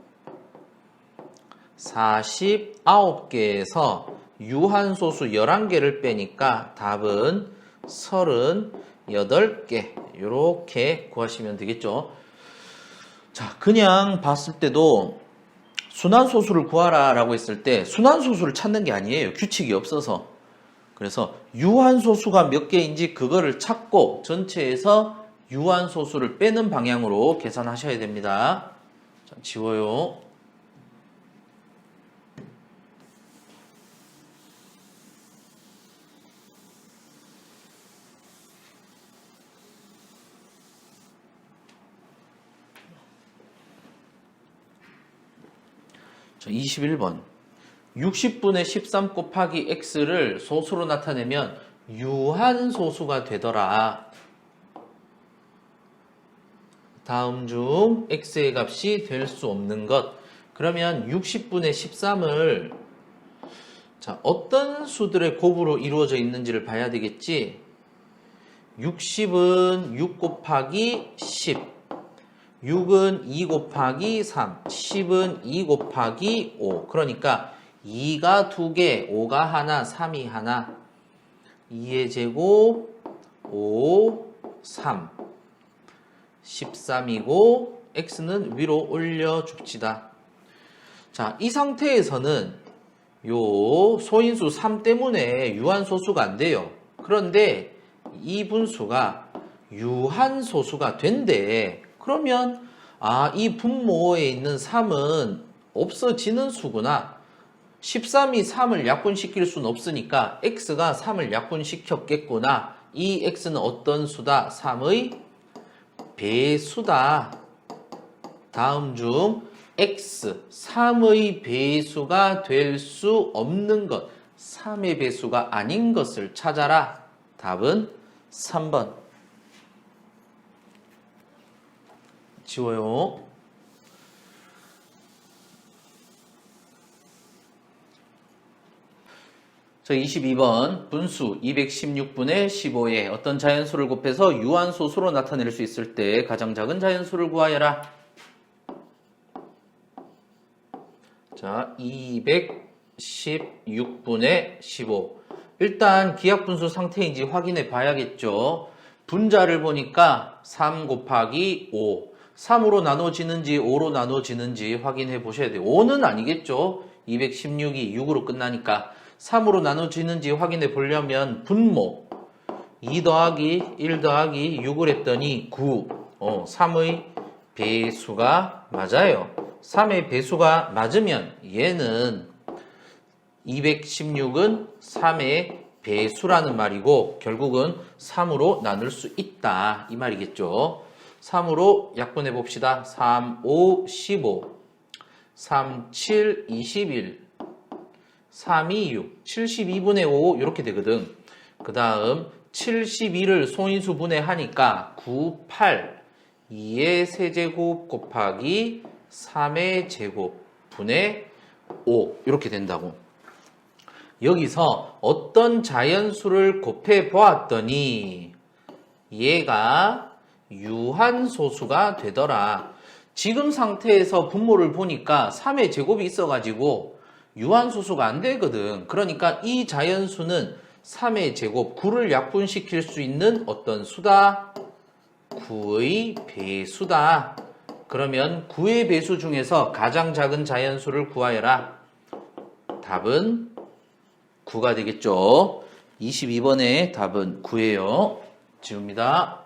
49개에서 유한소수 11개를 빼니까 답은 38개 이렇게 구하시면 되겠죠. 자, 그냥 봤을 때도 순환소수를 구하라 라고 했을 때 순환소수를 찾는 게 아니에요. 규칙이 없어서. 그래서 유한소수가 몇 개인지 그거를 찾고 전체에서 유한소수를 빼는 방향으로 계산하셔야 됩니다. 자, 지워요. 자, 21번 60분의 13 곱하기 x를 소수로 나타내면 유한소수가 되더라. 다음 중 x의 값이 될 수 없는 것. 그러면 60분의 13을 자, 어떤 수들의 곱으로 이루어져 있는지를 봐야 되겠지. 60은 6 곱하기 10 6은 2 곱하기 3, 10은 2 곱하기 5. 그러니까 2가 2개, 5가 하나, 3이 하나. 2의 제곱, 5, 3. 13이고 x는 위로 올려줍시다. 자, 이 상태에서는 요 소인수 3 때문에 유한소수가 안 돼요. 그런데 이 분수가 유한소수가 된대. 그러면 이 분모에 있는 3은 없어지는 수구나. 13이 3을 약분시킬 수는 없으니까 x가 3을 약분시켰겠구나. 이 x는 어떤 수다? 3의 배수다. 다음 중 x, 3의 배수가 될 수 없는 것, 3의 배수가 아닌 것을 찾아라. 답은 3번. 지워요. 자, 22번 분수 216분의 15에 어떤 자연수를 곱해서 유한소수로 나타낼 수 있을 때 가장 작은 자연수를 구하여라. 자, 216분의 15. 일단 기하분수 상태인지 확인해 봐야겠죠. 분자를 보니까 3 곱하기 5. 3으로 나눠지는지 5로 나눠지는지 확인해 보셔야 돼요. 5는 아니겠죠. 216이 6으로 끝나니까 3으로 나눠지는지 확인해 보려면 분모 2 더하기 1 더하기 6을 했더니 9. 3의 배수가 맞아요. 3의 배수가 맞으면 얘는 216은 3의 배수라는 말이고 결국은 3으로 나눌 수 있다 이 말이겠죠. 3으로 약분해 봅시다. 3, 5, 15 3, 7, 21 3, 2, 6 72분의 5 이렇게 되거든. 그 다음 72를 소인수 분해하니까 9, 8 2의 세제곱 곱하기 3의 제곱 분의 5 이렇게 된다고. 여기서 어떤 자연수를 곱해 보았더니 얘가 유한소수가 되더라. 지금 상태에서 분모를 보니까 3의 제곱이 있어가지고 유한소수가 안 되거든. 그러니까 이 자연수는 3의 제곱 9를 약분시킬 수 있는 어떤 수다? 9의 배수다. 그러면 9의 배수 중에서 가장 작은 자연수를 구하여라. 답은 9가 되겠죠. 22번의 답은 9예요. 지웁니다.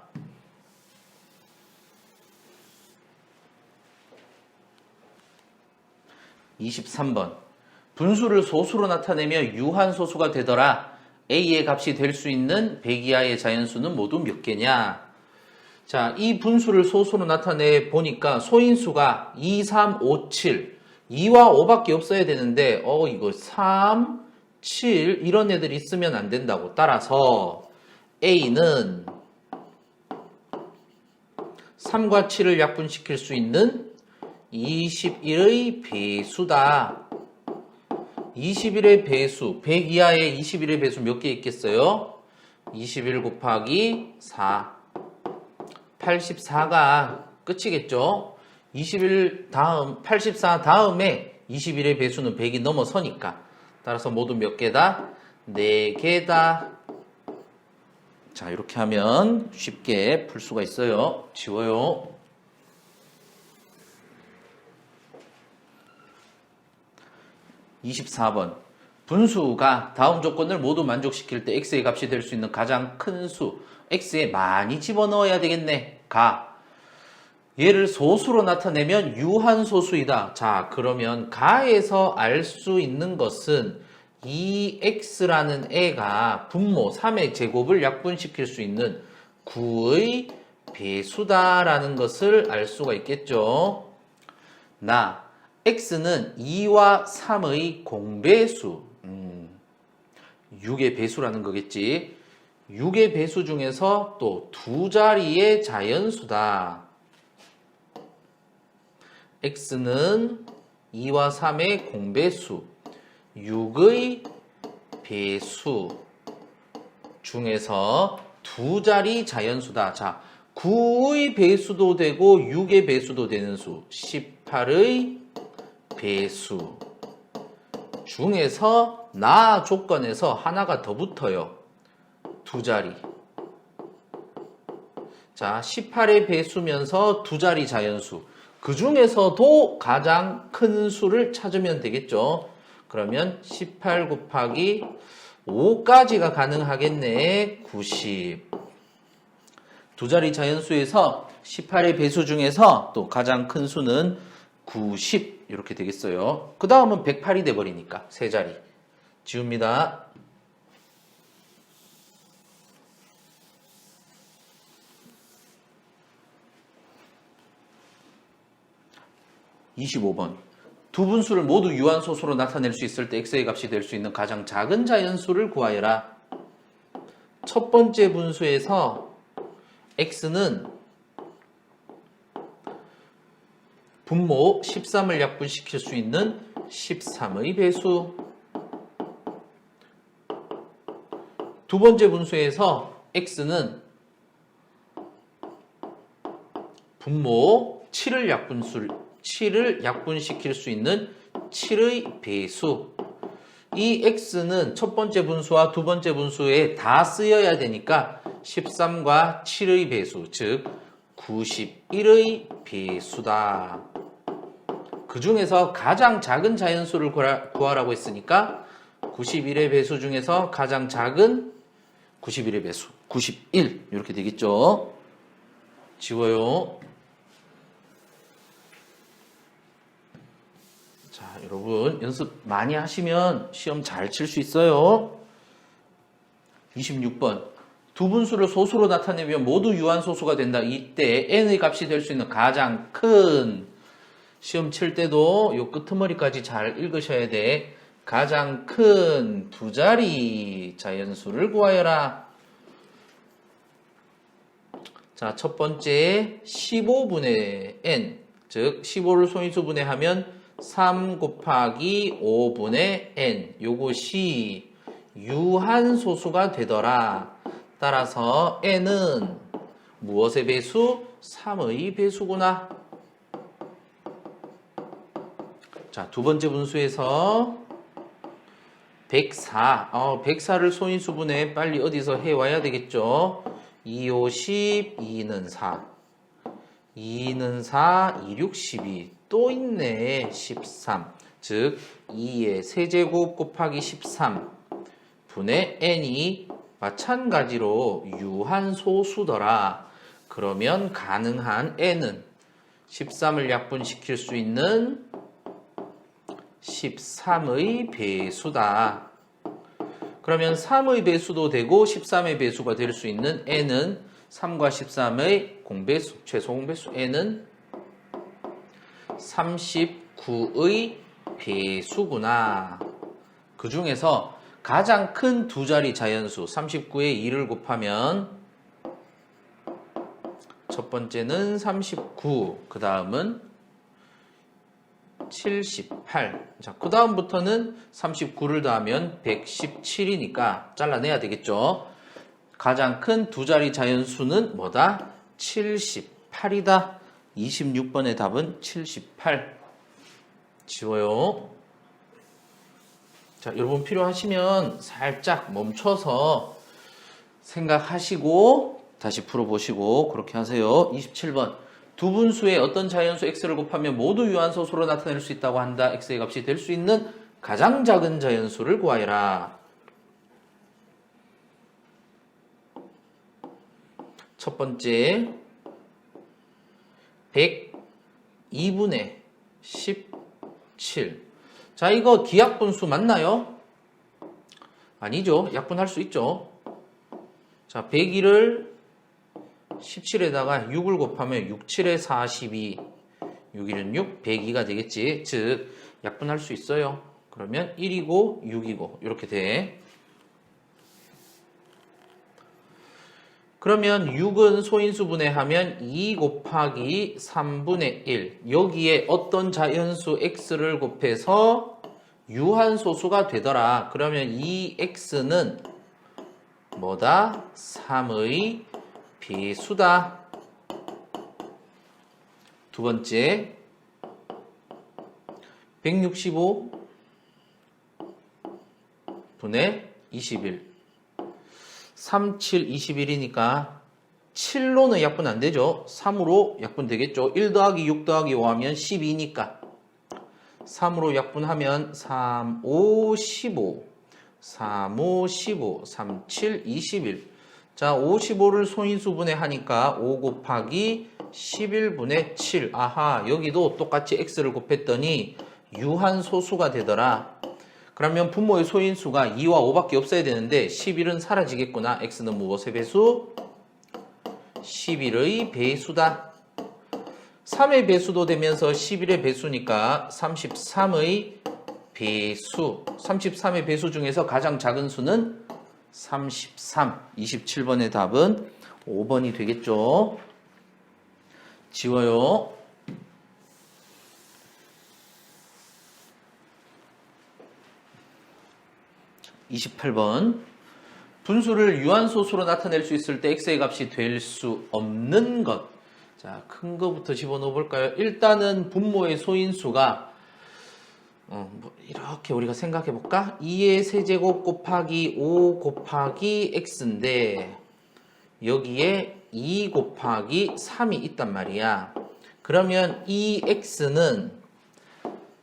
23번. 분수를 소수로 나타내며 유한소수가 되더라. A의 값이 될 수 있는 100 이하의 자연수는 모두 몇 개냐? 자, 이 분수를 소수로 나타내 보니까 소인수가 2, 3, 5, 7. 2와 5밖에 없어야 되는데 이거 3, 7 이런 애들이 있으면 안 된다고. 따라서 A는 3과 7을 약분시킬 수 있는 21의 배수다. 21의 배수, 100 이하의 21의 배수 몇 개 있겠어요? 21 곱하기 4. 84가 끝이겠죠? 21 다음, 84 다음에 21의 배수는 100이 넘어서니까. 따라서 모두 몇 개다? 4개다. 자, 이렇게 하면 쉽게 풀 수가 있어요. 지워요. 24번. 분수가 다음 조건을 모두 만족시킬 때 x의 값이 될 수 있는 가장 큰 수. x에 많이 집어넣어야 되겠네. 가. 얘를 소수로 나타내면 유한소수이다. 자, 그러면 가에서 알 수 있는 것은 이 x라는 애가 분모 3의 제곱을 약분시킬 수 있는 9의 배수다라는 것을 알 수가 있겠죠. x는 2와 3의 공배수, 6의 배수라는 거겠지. 6의 배수 중에서 또 두 자리의 자연수다. x는 2와 3의 공배수, 6의 배수 중에서 두 자리 자연수다. 자, 9의 배수도 되고 6의 배수도 되는 수, 18의 배수 중에서 나 조건에서 하나가 더 붙어요. 두 자리. 자, 18의 배수면서 두 자리 자연수. 그 중에서도 가장 큰 수를 찾으면 되겠죠. 그러면 18 곱하기 5까지가 가능하겠네. 90. 두 자리 자연수에서 18의 배수 중에서 또 가장 큰 수는 90 이렇게 되겠어요. 그 다음은 108이 돼버리니까 세 자리. 지웁니다. 25번. 두 분수를 모두 유한소수로 나타낼 수 있을 때 x의 값이 될 수 있는 가장 작은 자연수를 구하여라. 첫 번째 분수에서 x는 분모 13을 약분시킬 수 있는 13의 배수. 두 번째 분수에서 x는 분모 7을 약분시킬 수 있는 7의 배수. 이 x는 첫 번째 분수와 두 번째 분수에 다 쓰여야 되니까 13과 7의 배수, 즉 91의 배수다. 그 중에서 가장 작은 자연수를 구하라고 했으니까 91의 배수 중에서 가장 작은 91의 배수, 91 이렇게 되겠죠. 지워요. 자, 여러분 연습 많이 하시면 시험 잘 칠 수 있어요. 26번. 두 분수를 소수로 나타내면 모두 유한소수가 된다. 이때 n의 값이 될 수 있는 가장 큰, 시험 칠 때도 요 끄트머리까지 잘 읽으셔야 돼. 가장 큰 두 자리 자연수를 구하여라. 자, 첫 번째 15분의 n, 즉 15를 소인수 분해하면 3 곱하기 5분의 n, 요것이 유한소수가 되더라. 따라서 n은 무엇의 배수? 3의 배수구나. 자, 두 번째 분수에서 104. 104를 소인수분해 빨리 어디서 해와야 되겠죠? 2, 5, 10, 2는 4. 2는 4, 2, 6, 12. 또 있네. 13. 즉 2의 세제곱 곱하기 13 분의 n이 마찬가지로 유한소수더라. 그러면 가능한 n은 13을 약분시킬 수 있는 13의 배수다. 그러면 3의 배수도 되고 13의 배수가 될 수 있는 n은 3과 13의 공배수, 최소 공배수 n은 39의 배수구나. 그 중에서 가장 큰 두 자리 자연수 39에 2를 곱하면 첫 번째는 39, 그 다음은 78. 자, 그 다음부터는 39를 더하면 117이니까 잘라내야 되겠죠. 가장 큰 두 자리 자연수는 뭐다? 78이다. 26번의 답은 78. 지워요. 자, 여러분 필요하시면 살짝 멈춰서 생각하시고 다시 풀어보시고 그렇게 하세요. 27번. 두 분수의 어떤 자연수 x를 곱하면 모두 유한소수로 나타낼 수 있다고 한다. x의 값이 될 수 있는 가장 작은 자연수를 구하여라. 첫 번째 102분의 17. 자, 이거 기약분수 맞나요? 아니죠. 약분할 수 있죠. 자, 102를 17에다가 6을 곱하면 6, 7에 42, 6, 1은 6, 102가 되겠지. 즉 약분할 수 있어요. 그러면 1이고 6이고 이렇게 돼. 그러면 6은 소인수분해하면 2 곱하기 3분의 1. 여기에 어떤 자연수 x를 곱해서 유한소수가 되더라. 그러면 이 x는 뭐다? 3의 배수다. 두 번째 165 분의 21. 3, 7, 21이니까 7로는 약분 안 되죠. 3으로 약분 되겠죠. 1 더하기 6 더하기 5 하면 12니까 3으로 약분하면 3, 5, 15 3, 5, 15 3, 7, 21. 자, 55를 소인수분해 하니까 5 곱하기 11분의 7. 아하, 여기도 똑같이 x를 곱했더니 유한소수가 되더라. 그러면 분모의 소인수가 2와 5밖에 없어야 되는데 11은 사라지겠구나. x는 무엇의 배수? 11의 배수다. 3의 배수도 되면서 11의 배수니까 33의 배수. 33의 배수 중에서 가장 작은 수는 33. 27번의 답은 5번이 되겠죠. 지워요. 28번. 분수를 유한소수로 나타낼 수 있을 때 x의 값이 될 수 없는 것. 자, 큰 거부터 집어넣어 볼까요? 일단은 분모의 소인수가 이렇게 우리가 생각해 볼까? 2의 세제곱 곱하기 5 곱하기 x인데 여기에 2 곱하기 3이 있단 말이야. 그러면 이 x는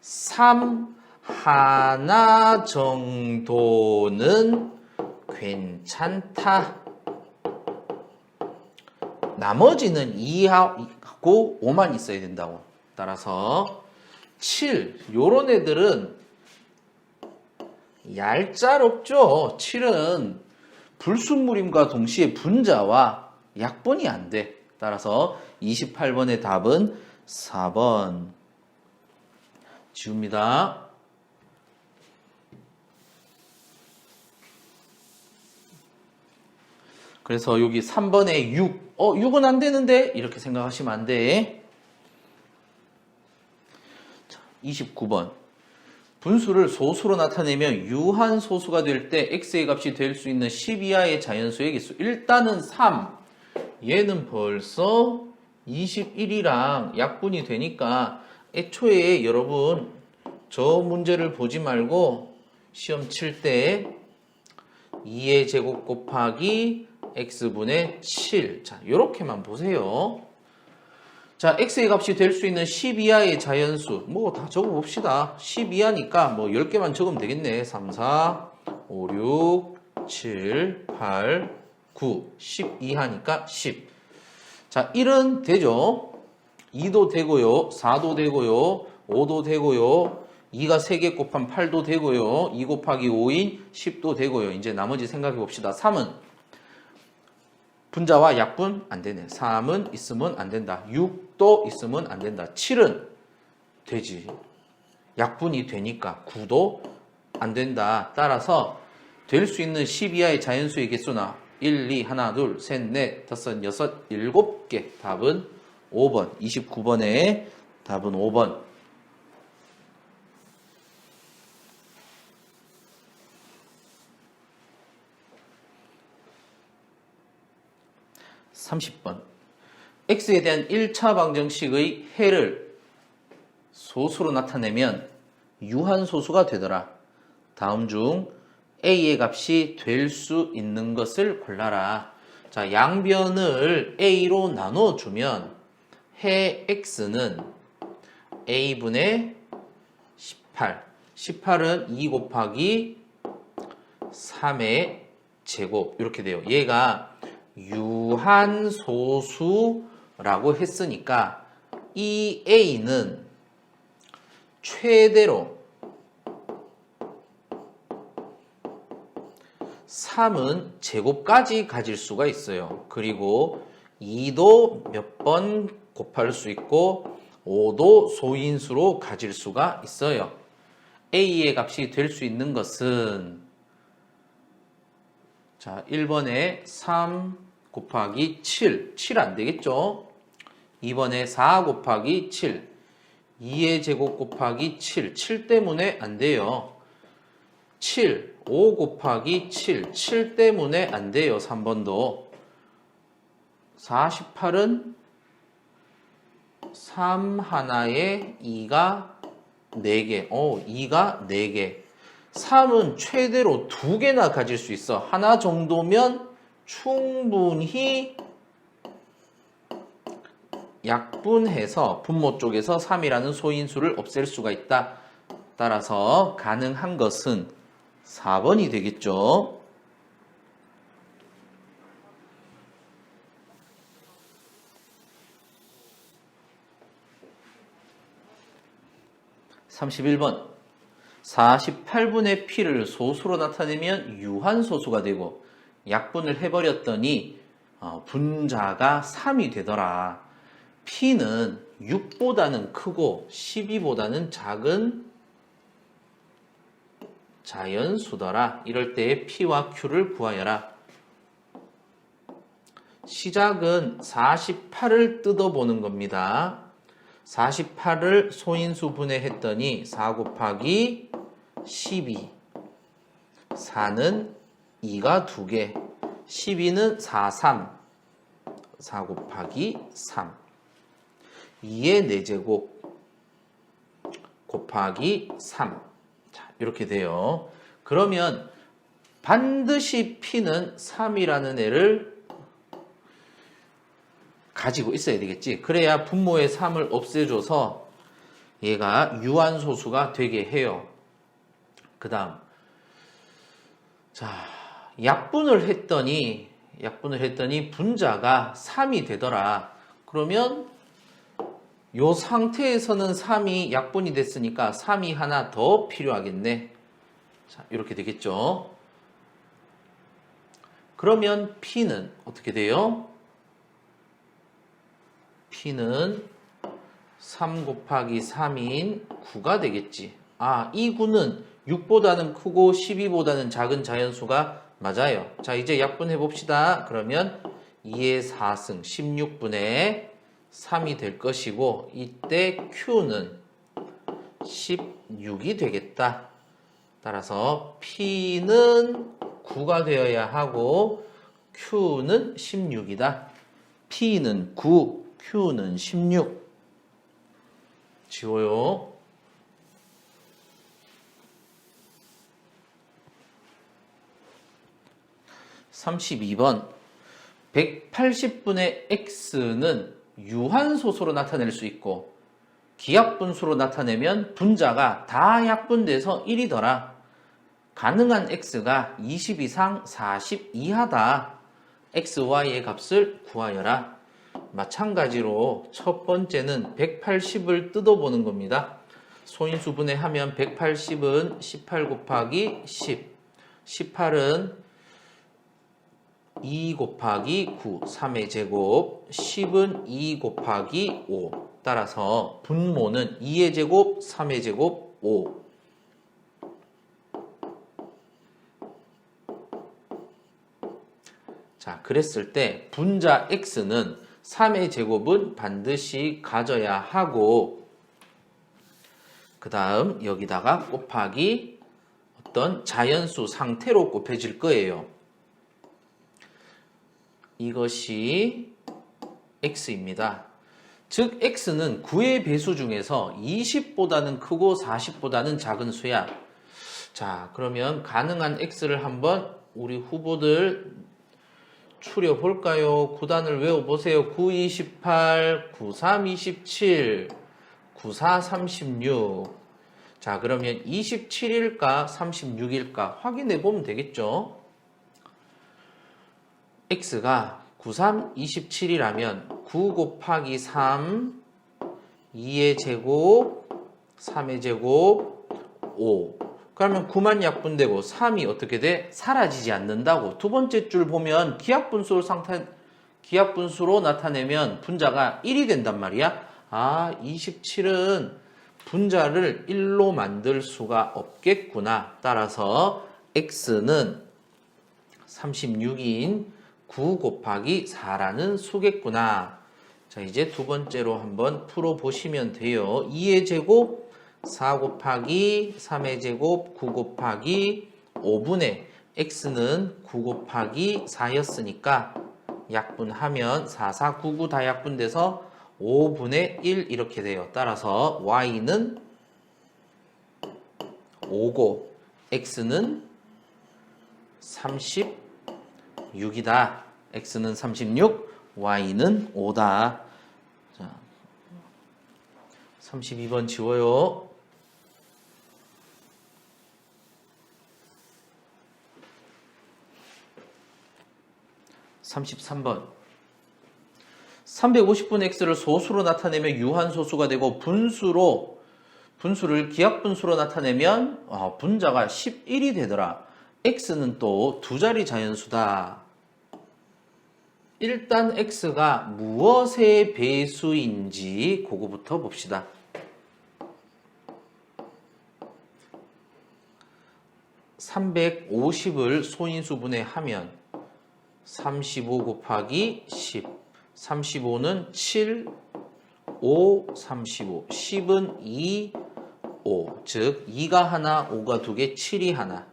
3 하나 정도는 괜찮다. 나머지는 2하고 5만 있어야 된다고. 따라서 7, 요런 애들은 얄짤없죠. 7은 불순물임과 동시에 분자와 약분이 안 돼. 따라서 28번의 답은 4번. 지웁니다. 그래서 여기 3번에 6. 6은 안 되는데? 이렇게 생각하시면 안 돼. 자, 29번. 분수를 소수로 나타내면 유한소수가 될 때 x의 값이 될 수 있는 10 이하의 자연수의 개수. 일단은 3. 얘는 벌써 21이랑 약분이 되니까 애초에 여러분 저 문제를 보지 말고 시험 칠 때 2의 제곱 곱하기 x분의 7. 자, 요렇게만 보세요. 자, x의 값이 될 수 있는 10 이하의 자연수. 뭐 다 적어봅시다. 10 이하니까 뭐 10개만 적으면 되겠네. 3, 4, 5, 6, 7, 8, 9. 10 이하니까 10. 자, 1은 되죠. 2도 되고요. 4도 되고요. 5도 되고요. 2가 3개 곱하면 8도 되고요. 2 곱하기 5인 10도 되고요. 이제 나머지 생각해 봅시다. 3은 분자와 약분 안 되네. 3은 있으면 안 된다. 6도 있으면 안 된다. 7은 되지. 약분이 되니까 9도 안 된다. 따라서 될 수 있는 10 이하의 자연수의 개수나 1, 2, 1, 2, 3, 4, 5, 6, 7개. 답은 5번. 29번에 답은 5번. 30번. x에 대한 1차 방정식의 해를 소수로 나타내면 유한소수가 되더라. 다음 중 a의 값이 될 수 있는 것을 골라라. 자, 양변을 a로 나눠주면 해 x는 a분의 18. 18은 2 곱하기 3의 제곱 이렇게 돼요. 얘가 유한소수라고 했으니까 이 a는 최대로 3은 제곱까지 가질 수가 있어요. 그리고 2도 몇 번 곱할 수 있고 5도 소인수로 가질 수가 있어요. a의 값이 될 수 있는 것은 자, 1번에 3 곱하기 7, 7 안 되겠죠? 2번에 4 곱하기 7, 2의 제곱 곱하기 7, 7 때문에 안 돼요. 7, 5 곱하기 7, 7 때문에 안 돼요. 3번도. 48은 3 하나에 2가 4개. 2가 4개. 3은 최대로 2개나 가질 수 있어. 하나 정도면 충분히 약분해서 분모 쪽에서 3이라는 소인수를 없앨 수가 있다. 따라서 가능한 것은 4번이 되겠죠. 31번. 48분의 p를 소수로 나타내면 유한소수가 되고 약분을 해버렸더니 분자가 3이 되더라. p는 6보다는 크고 12보다는 작은 자연수더라. 이럴 때 p와 q를 구하여라. 시작은 48을 뜯어보는 겁니다. 48을 소인수 분해했더니 4 곱하기 12. 4는 2가 2개. 12는 4, 3. 4 곱하기 3. 2의 4제곱 곱하기 3. 자, 이렇게 돼요. 그러면 반드시 p는 3이라는 애를 가지고 있어야 되겠지. 그래야 분모의 3을 없애줘서 얘가 유한소수가 되게 해요. 그 다음 자, 약분을 했더니 분자가 3이 되더라. 그러면 요 상태에서는 3이 약분이 됐으니까 3이 하나 더 필요하겠네. 자, 이렇게 되겠죠. 그러면 p는 어떻게 돼요? p는 3 곱하기 3인 9가 되겠지. 이 9는 6보다는 크고 12보다는 작은 자연수가 맞아요. 자, 이제 약분해 봅시다. 그러면 2의 4승 16분의 3이 될 것이고 이때 q는 16이 되겠다. 따라서 p는 9가 되어야 하고 q는 16이다. p는 9, q는 16. 지워요. 32번 180분의 x는 유한소수로 나타낼 수 있고 기하분수로 나타내면 분자가 다 약분돼서 1이더라. 가능한 x가 20 이상 40 이하다. x, y의 값을 구하여라. 마찬가지로 첫 번째는 180을 뜯어보는 겁니다. 소인수 분해하면 180은 18 곱하기 10, 18은 2 곱하기 9, 3의 제곱, 10은 2 곱하기 5. 따라서 분모는 2의 제곱, 3의 제곱, 5. 자, 그랬을 때 분자 x는 3의 제곱은 반드시 가져야 하고 그 다음 여기다가 곱하기 어떤 자연수 상태로 곱해질 거예요. 이것이 x입니다. 즉 x는 9의 배수 중에서 20보다는 크고 40보다는 작은 수야. 자, 그러면 가능한 x를 한번 우리 후보들 추려볼까요? 구단을 외워보세요. 9, 28, 9, 3, 27, 9, 4, 36. 자, 그러면 27일까 36일까 확인해 보면 되겠죠? x가 9, 3, 27이라면 9 곱하기 3, 2의 제곱, 3의 제곱, 5. 그러면 9만 약분되고 3이 어떻게 돼? 사라지지 않는다고. 두 번째 줄 보면 기하분수로 나타내면 분자가 1이 된단 말이야. 아, 27은 분자를 1로 만들 수가 없겠구나. 따라서 x는 36인 9 곱하기 4라는 수겠구나. 자, 이제 두 번째로 한번 풀어보시면 돼요. 2의 제곱 4 곱하기 3의 제곱 9 곱하기 5분의 x는 9 곱하기 4였으니까 약분하면 4, 4, 9, 9 다 약분돼서 5분의 1 이렇게 돼요. 따라서 y는 5고 x는 36이다. x는 36, y는 5다. 자, 32번 지워요. 33번 350분의 x를 소수로 나타내면 유한소수가 되고 분수를 기하분수로 나타내면 분자가 11이 되더라. x는 또 두 자리 자연수다. 일단 x가 무엇의 배수인지 그거부터 봅시다. (350을) 소인수 분해하면 35 곱하기 10, 35는 7, 5, 35, 10은 2, 5, 즉 2가 하나, 5가 두 개, 7이 하나.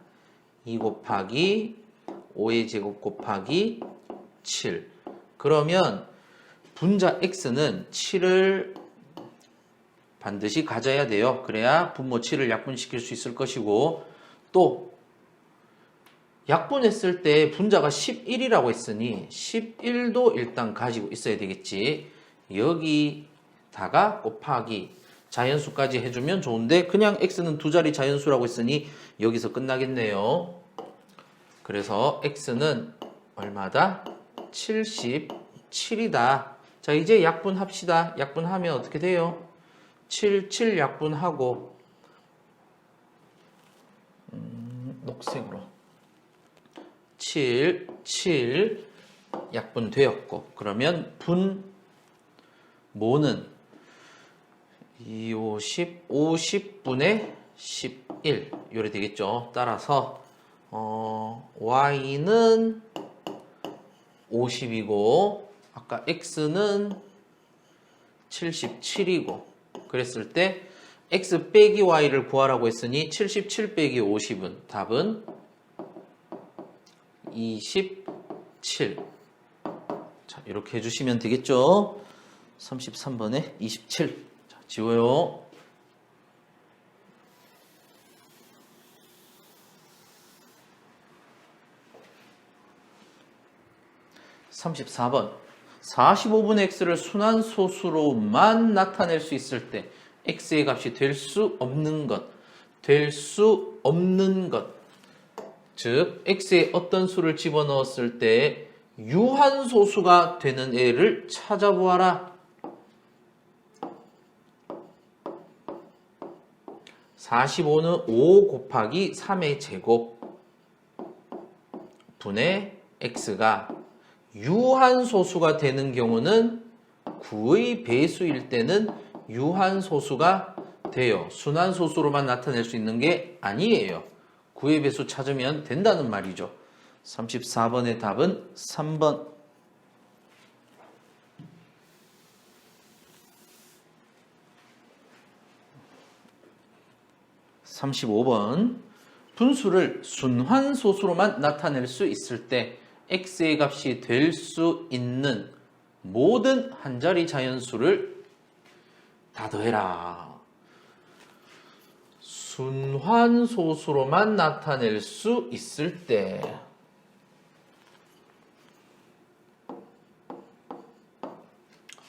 2 곱하기 5의 제곱 곱하기 7. 그러면 분자 x는 7을 반드시 가져야 돼요. 그래야 분모 7을 약분시킬 수 있을 것이고, 또 약분했을 때 분자가 11이라고 했으니 11도 일단 가지고 있어야 되겠지. 여기다가 곱하기 자연수까지 해주면 좋은데 그냥 x는 두 자리 자연수라고 했으니 여기서 끝나겠네요. 그래서 x는 얼마다? 77이다. 자, 이제 약분합시다. 약분하면 어떻게 돼요? 7, 7 약분하고 녹색으로 7, 7 약분되었고, 그러면 분모는 2, 50, 50분의 11 요래 되겠죠. 따라서 y는 50이고 아까 x는 77이고 그랬을 때 x 빼기 y를 구하라고 했으니 77 빼기 50은 답은 27. 자, 이렇게 해주시면 되겠죠. 33번에 27. 자, 지워요. 34번. 45분의 x를 순환소수로만 나타낼 수 있을 때 x의 값이 될 수 없는 것. 될 수 없는 것. 즉 x에 어떤 수를 집어넣었을 때 유한소수가 되는 애를 찾아보아라. 45는 5 곱하기 3의 제곱 분의 x가 유한소수가 되는 경우는 9의 배수일 때는 유한소수가 돼요. 순환소수로만 나타낼 수 있는 게 아니에요. 9의 배수 찾으면 된다는 말이죠. 34번의 답은 3번. 35번. 분수를 순환소수로만 나타낼 수 있을 때 x의 값이 될 수 있는 모든 한자리 자연수를 다 더해라. 순환소수로만 나타낼 수 있을 때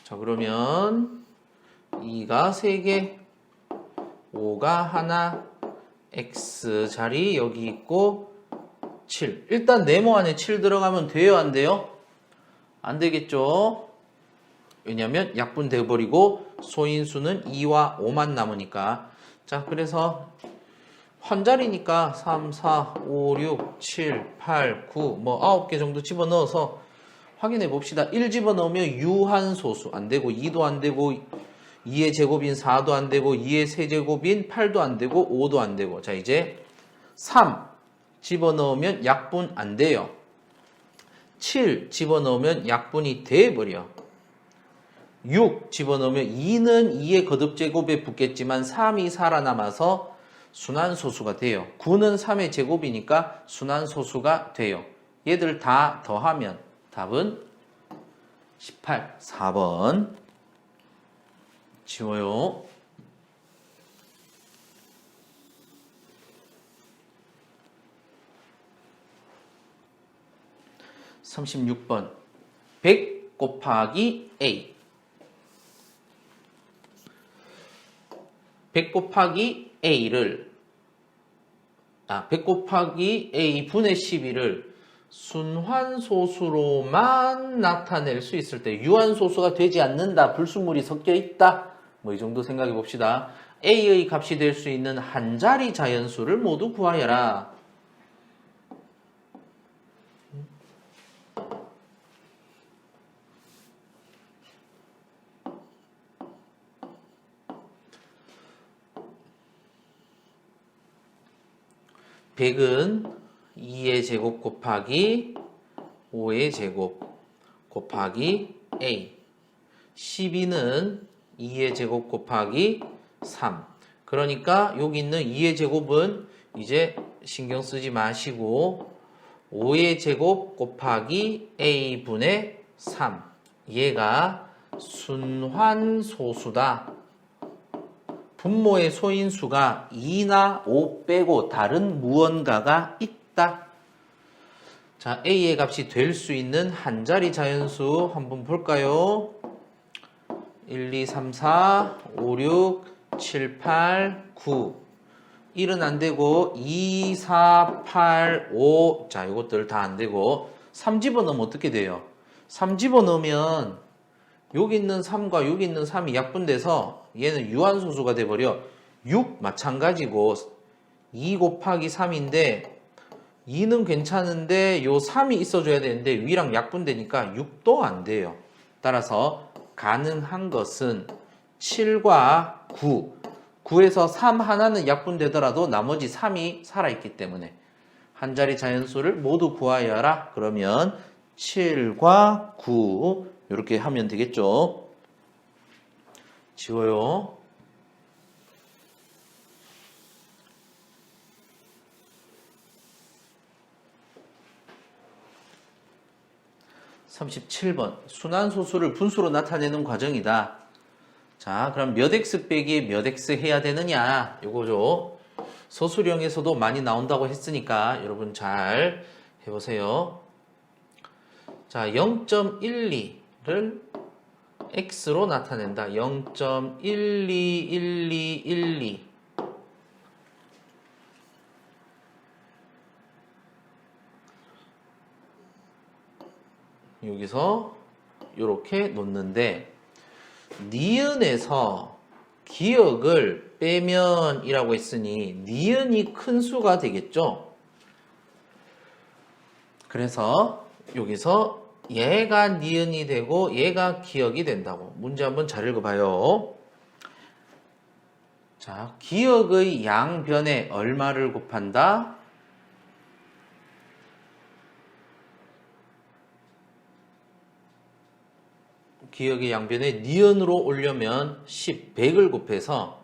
자, 그러면 2가 3개, 5가 하나, x자리 여기 있고 7. 일단 네모 안에 7 들어가면 돼요, 안 돼요? 안 되겠죠? 왜냐면 약분돼 버리고 소인수는 2와 5만 남으니까. 자, 그래서 한자리니까 3, 4, 5, 6, 7, 8, 9 뭐 9개 정도 집어넣어서 확인해 봅시다. 1 집어넣으면 유한소수 안 되고 2도 안 되고 2의 제곱인 4도 안 되고 2의 세제곱인 8도 안 되고 5도 안 되고. 자, 이제 3 집어넣으면 약분 안 돼요. 7 집어넣으면 약분이 돼버려. 6 집어넣으면 2는 2의 거듭제곱에 붙겠지만 3이 살아남아서 순환소수가 돼요. 9는 3의 제곱이니까 순환소수가 돼요. 얘들 다 더하면 답은 18, 4번. 지워요. 36번. 100 곱하기 A. 100 곱하기 A를 100 곱하기 A 분의 12를 순환소수로만 나타낼 수 있을 때 유한소수가 되지 않는다. 불순물이 섞여 있다. 뭐 이 정도 생각해 봅시다. A의 값이 될 수 있는 한자리 자연수를 모두 구하여라. (100은) 2의 제곱 곱하기 5의 제곱 곱하기 A. 12는 2의 제곱 곱하기 3. 그러니까 여기 있는 2의 제곱은 이제 신경 쓰지 마시고 5의 제곱 곱하기 A분의 3. 얘가 순환소수다. 분모의 소인수가 2나 5 빼고 다른 무언가가 있다. 자, A의 값이 될 수 있는 한자리 자연수 한번 볼까요? 1, 2, 3, 4, 5, 6, 7, 8, 9. 1은 안 되고 2, 4, 8, 5. 자, 이것들 다 안 되고 3 집어넣으면 어떻게 돼요? 3 집어넣으면 여기 있는 3과 여기 있는 3이 약분돼서 얘는 유한소수가 돼버려. 6 마찬가지고 2 곱하기 3인데 2는 괜찮은데 요 3이 있어줘야 되는데 위랑 약분되니까 6도 안 돼요. 따라서 가능한 것은 7과 9. 9에서 3 하나는 약분되더라도 나머지 3이 살아있기 때문에 한자리 자연수를 모두 구하여라. 그러면 7과 9 이렇게 하면 되겠죠. 지워요. 37번. 순환소수를 분수로 나타내는 과정이다. 자, 그럼 몇 x 빼기 몇 x 해야 되느냐? 요거죠. 서술형에서도 많이 나온다고 했으니까 여러분 잘 해보세요. 자, 0.12를 x로 나타낸다. 0.121212. 여기서 이렇게 놓는데 니은에서 기억을 빼면 이라고 했으니 니은이 큰 수가 되겠죠. 그래서 여기서 얘가 니은이 되고 얘가 기억이 된다고. 문제 한번 잘 읽어봐요. 자, 기억의 양변에 얼마를 곱한다? 기억의 양변에 니은으로 오려면 10, 100을 곱해서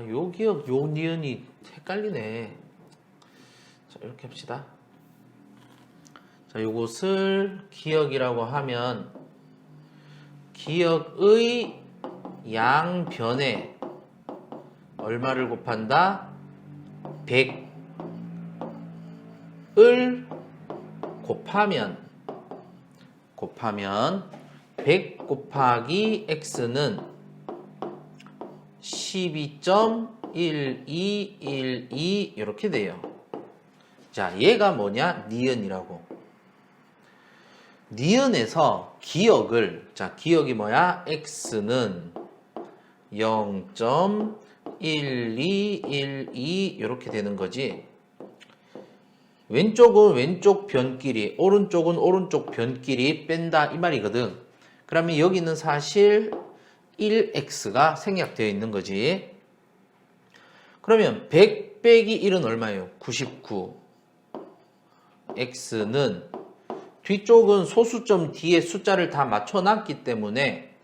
요 기억, 요 니은이 헷갈리네. 자, 이렇게 합시다. 자, 요것을 기억이라고 하면 기억의 양변에 얼마를 곱한다? 100을 곱하면 100 곱하기 x는 12.1212 이렇게 돼요. 자, 얘가 뭐냐? 니은이라고. 니은에서 기억을, 자, 기억이 뭐야? x는 0.1212 이렇게 되는 거지. 왼쪽은 왼쪽 변끼리, 오른쪽은 오른쪽 변끼리 뺀다 이 말이거든. 그러면 여기는 사실 1x가 생략되어 있는 거지. 그러면 100 빼기 1은 얼마예요? 99. x는 뒤쪽은 소수점 뒤에 숫자를 다 맞춰놨기 때문에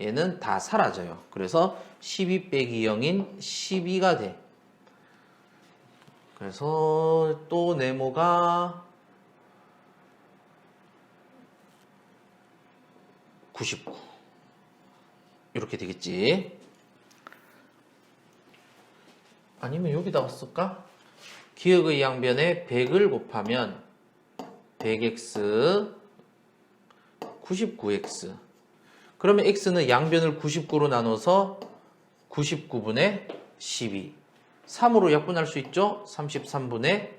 얘는 다 사라져요. 그래서 12 빼기 0인 12가 돼. 그래서 또 네모가 99 이렇게 되겠지. 아니면 여기다가 쓸까? 기억의 양변에 100을 곱하면 100x 99x. 그러면 x는 양변을 99로 나눠서 99분의 12. 3으로 약분할 수 있죠? 33분의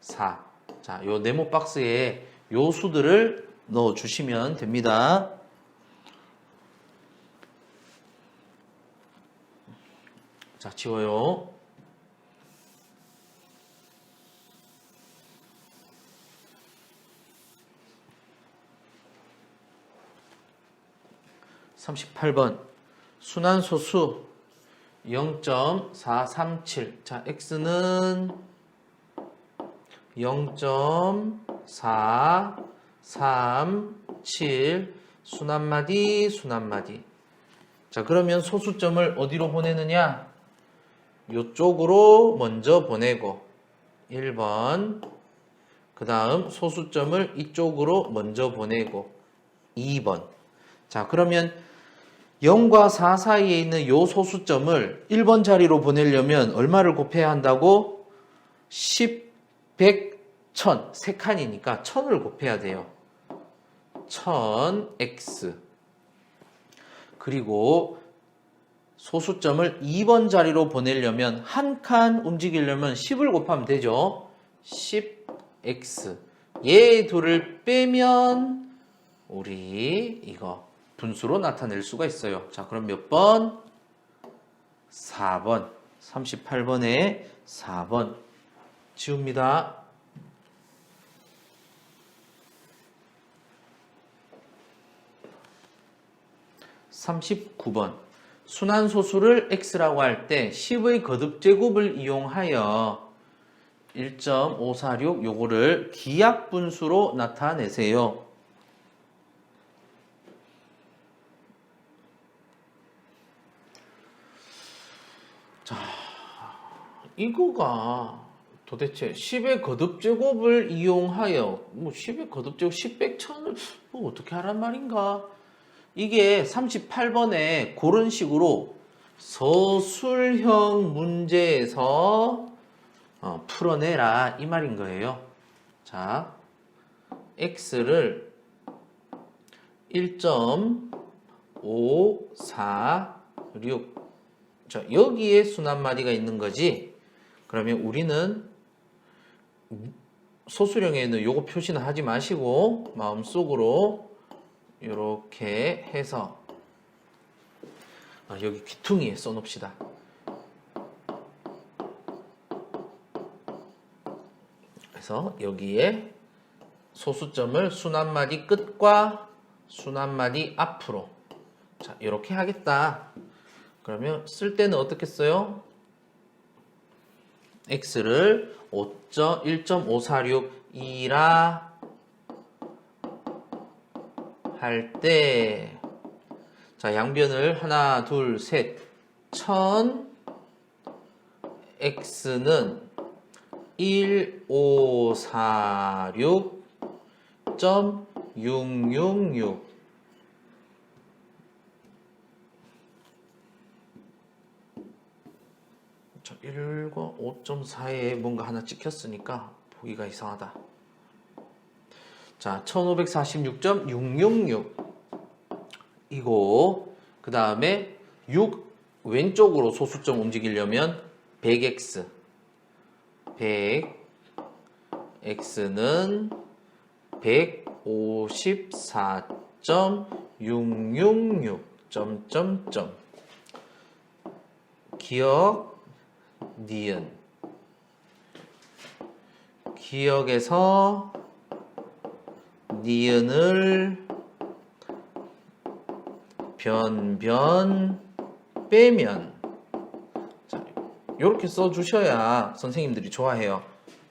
4. 자, 요 네모 박스에 요 수들을 넣어 주시면 됩니다. 자, 지워요. (38번) 순환소수 0.437. 자, x는 0.437 순환마디 순환마디. 자, 그러면 소수점을 어디로 보내느냐? 요쪽으로 먼저 보내고 1번. 그 다음 소수점을 이쪽으로 먼저 보내고 2번. 자, 그러면 0과 4 사이에 있는 요 소수점을 1번 자리로 보내려면 얼마를 곱해야 한다고? 10, 100, 1000. 3칸이니까 1000을 곱해야 돼요. 1000x. 그리고 소수점을 2번 자리로 보내려면 한 칸 움직이려면 10을 곱하면 되죠. 10x. 얘 둘을 빼면 우리 이거 분수로 나타낼 수가 있어요. 자, 그럼 몇 번? 4번. 38번에 4번. 지웁니다. (39번) 순환소수를 x라고 할 때 10의 거듭제곱을 이용하여 1.546 요거를 기약분수로 나타내세요. 자, 이거가 도대체 10의 거듭제곱을 이용하여 10의 거듭제곱 10, 100, 1000을 어떻게 하란 말인가? 이게 38번에 그런 식으로 서술형 문제에서 풀어내라 이 말인 거예요. 자, 자, x를 1.546. 자, 여기에 순환마디가 있는 거지. 그러면 우리는 소수령에는 요거 표시는 하지 마시고 마음속으로 이렇게 해서 여기 귀퉁이에 써놓읍시다. 그래서 여기에 소수점을 순환마디 끝과 순환마디 앞으로, 자, 이렇게 하겠다. 그러면 쓸 때는 어떻게 써요? x를 1.546이라 할 때, 자, 양변을 하나, 둘, 셋, 1000, x는 1546.666. 자, 1과 5.4에 뭔가 하나 찍혔으니까 보기가 이상하다. 자, 1546.666 이거, 그 다음에 6 왼쪽으로 소수점 움직이려면 100x 100x는 154.666 점점점. 기억 니은, 기억에서 니은을 변변 빼면, 자, 이렇게 써주셔야 선생님들이 좋아해요.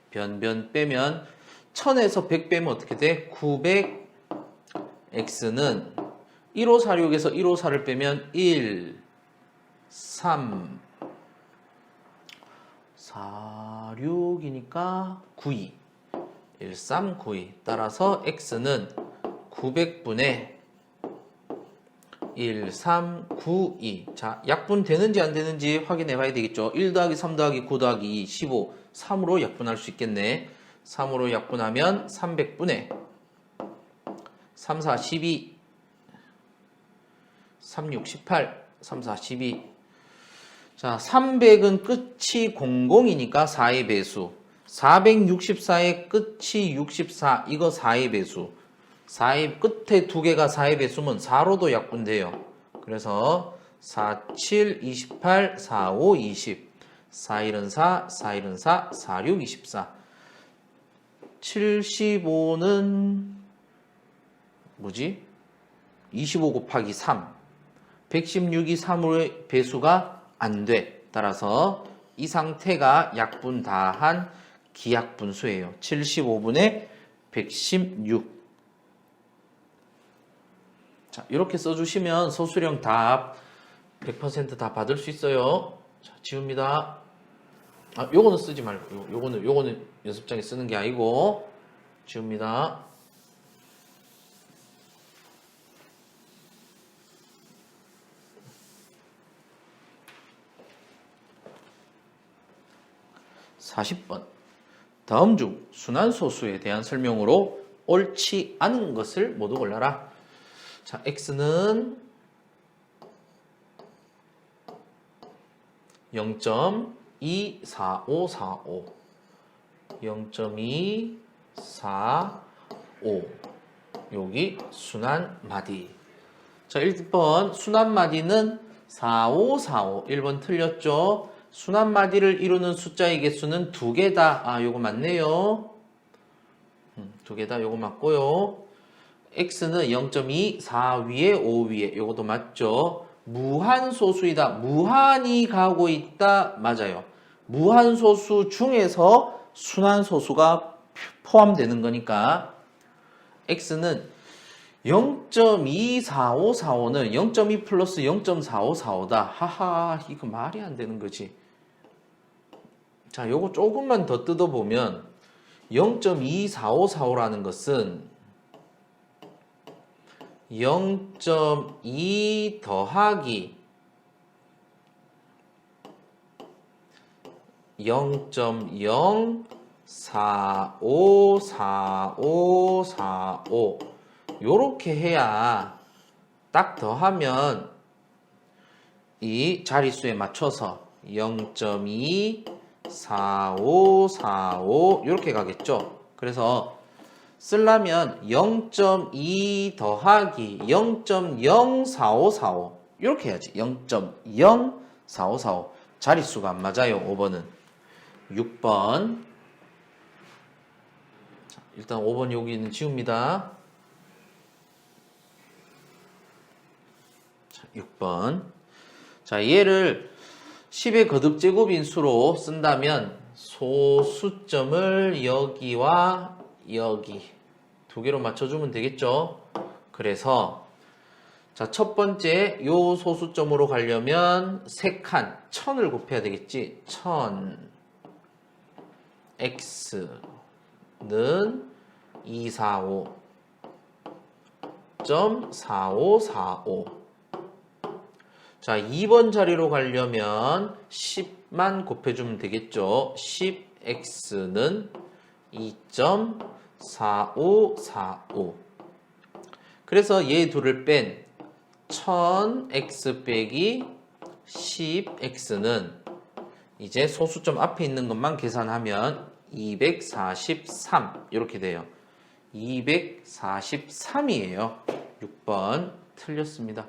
변변 빼면 1000에서 100 빼면 어떻게 돼? 900. x는 1546에서 1546을 빼면 1, 3, 46이니까 92. 1392. 따라서 x는 900분의 1392. 자, 약분 되는지 안 되는지 확인해 봐야 되겠죠. 1 더하기 3 더하기 9 더하기 2, 15. 3으로 약분할 수 있겠네. 3으로 약분하면 300분의 3, 4, 12. 3, 6, 18. 3, 4, 12. 자, 300은 끝이 00이니까 4의 배수. 464의 끝이 64. 이거 4의 배수. 4의 끝에 두 개가 4의 배수면 4로도 약분돼요. 그래서 4, 7, 28, 4, 5, 20. 4, 1은 4, 4, 1은 4, 4, 6, 24. 75는 뭐지? 25 곱하기 3. 116이 3의 배수가 안 돼. 따라서 이 상태가 약분 다한 기약분수예요. 75분의 116. 자, 이렇게 써주시면 소수령 답 100% 다 받을 수 있어요. 자, 지웁니다. 요거는 쓰지 말고, 요거는 연습장에 쓰는 게 아니고, 지웁니다. (40번) 다음 중 순환소수에 대한 설명으로 옳지 않은 것을 모두 골라라. 자, x는 0.24545 0.245 여기 순환마디. 자, 1번 순환마디는 4545. 1번 틀렸죠? 순환마디를 이루는 숫자의 개수는 두 개다. 요거 맞네요. 두 개다. 요거 맞고요. x는 0.2, 4 위에 5 위에. 요것도 맞죠? 무한소수이다. 무한이 가고 있다. 맞아요. 무한소수 중에서 순환소수가 포함되는 거니까 x는 0.24545는 0.2 플러스 0.4545다. 하하, 이거 말이 안 되는 거지. 자, 요거 조금만 더 뜯어보면 0.24545라는 것은 0.2 더하기 0.0 4, 5, 4, 5, 4, 5 요렇게 해야 딱 더하면 이 자릿수에 맞춰서 0.2, 4, 5, 4, 5 이렇게 가겠죠. 그래서 쓰려면 0.2 더하기 0.04545 이렇게 해야지. 0.04545 자릿수가 안 맞아요. 5번은. 6번. 자, 일단 5번 여기는 지웁니다. 자, 6번. 자, 얘를 10의 거듭제곱인 수로 쓴다면 소수점을 여기와 여기 두 개로 맞춰주면 되겠죠. 그래서 자, 첫 번째 요 소수점으로 가려면 3칸 1000을 곱해야 되겠지. 1000 x는 245.4545 자, 2번 자리로 가려면 10만 곱해주면 되겠죠. 10x는 2.4545 그래서 얘 둘을 뺀 1000x 빼기 10x는 이제 소수점 앞에 있는 것만 계산하면 243 이렇게 돼요. 243이에요. 6번 틀렸습니다.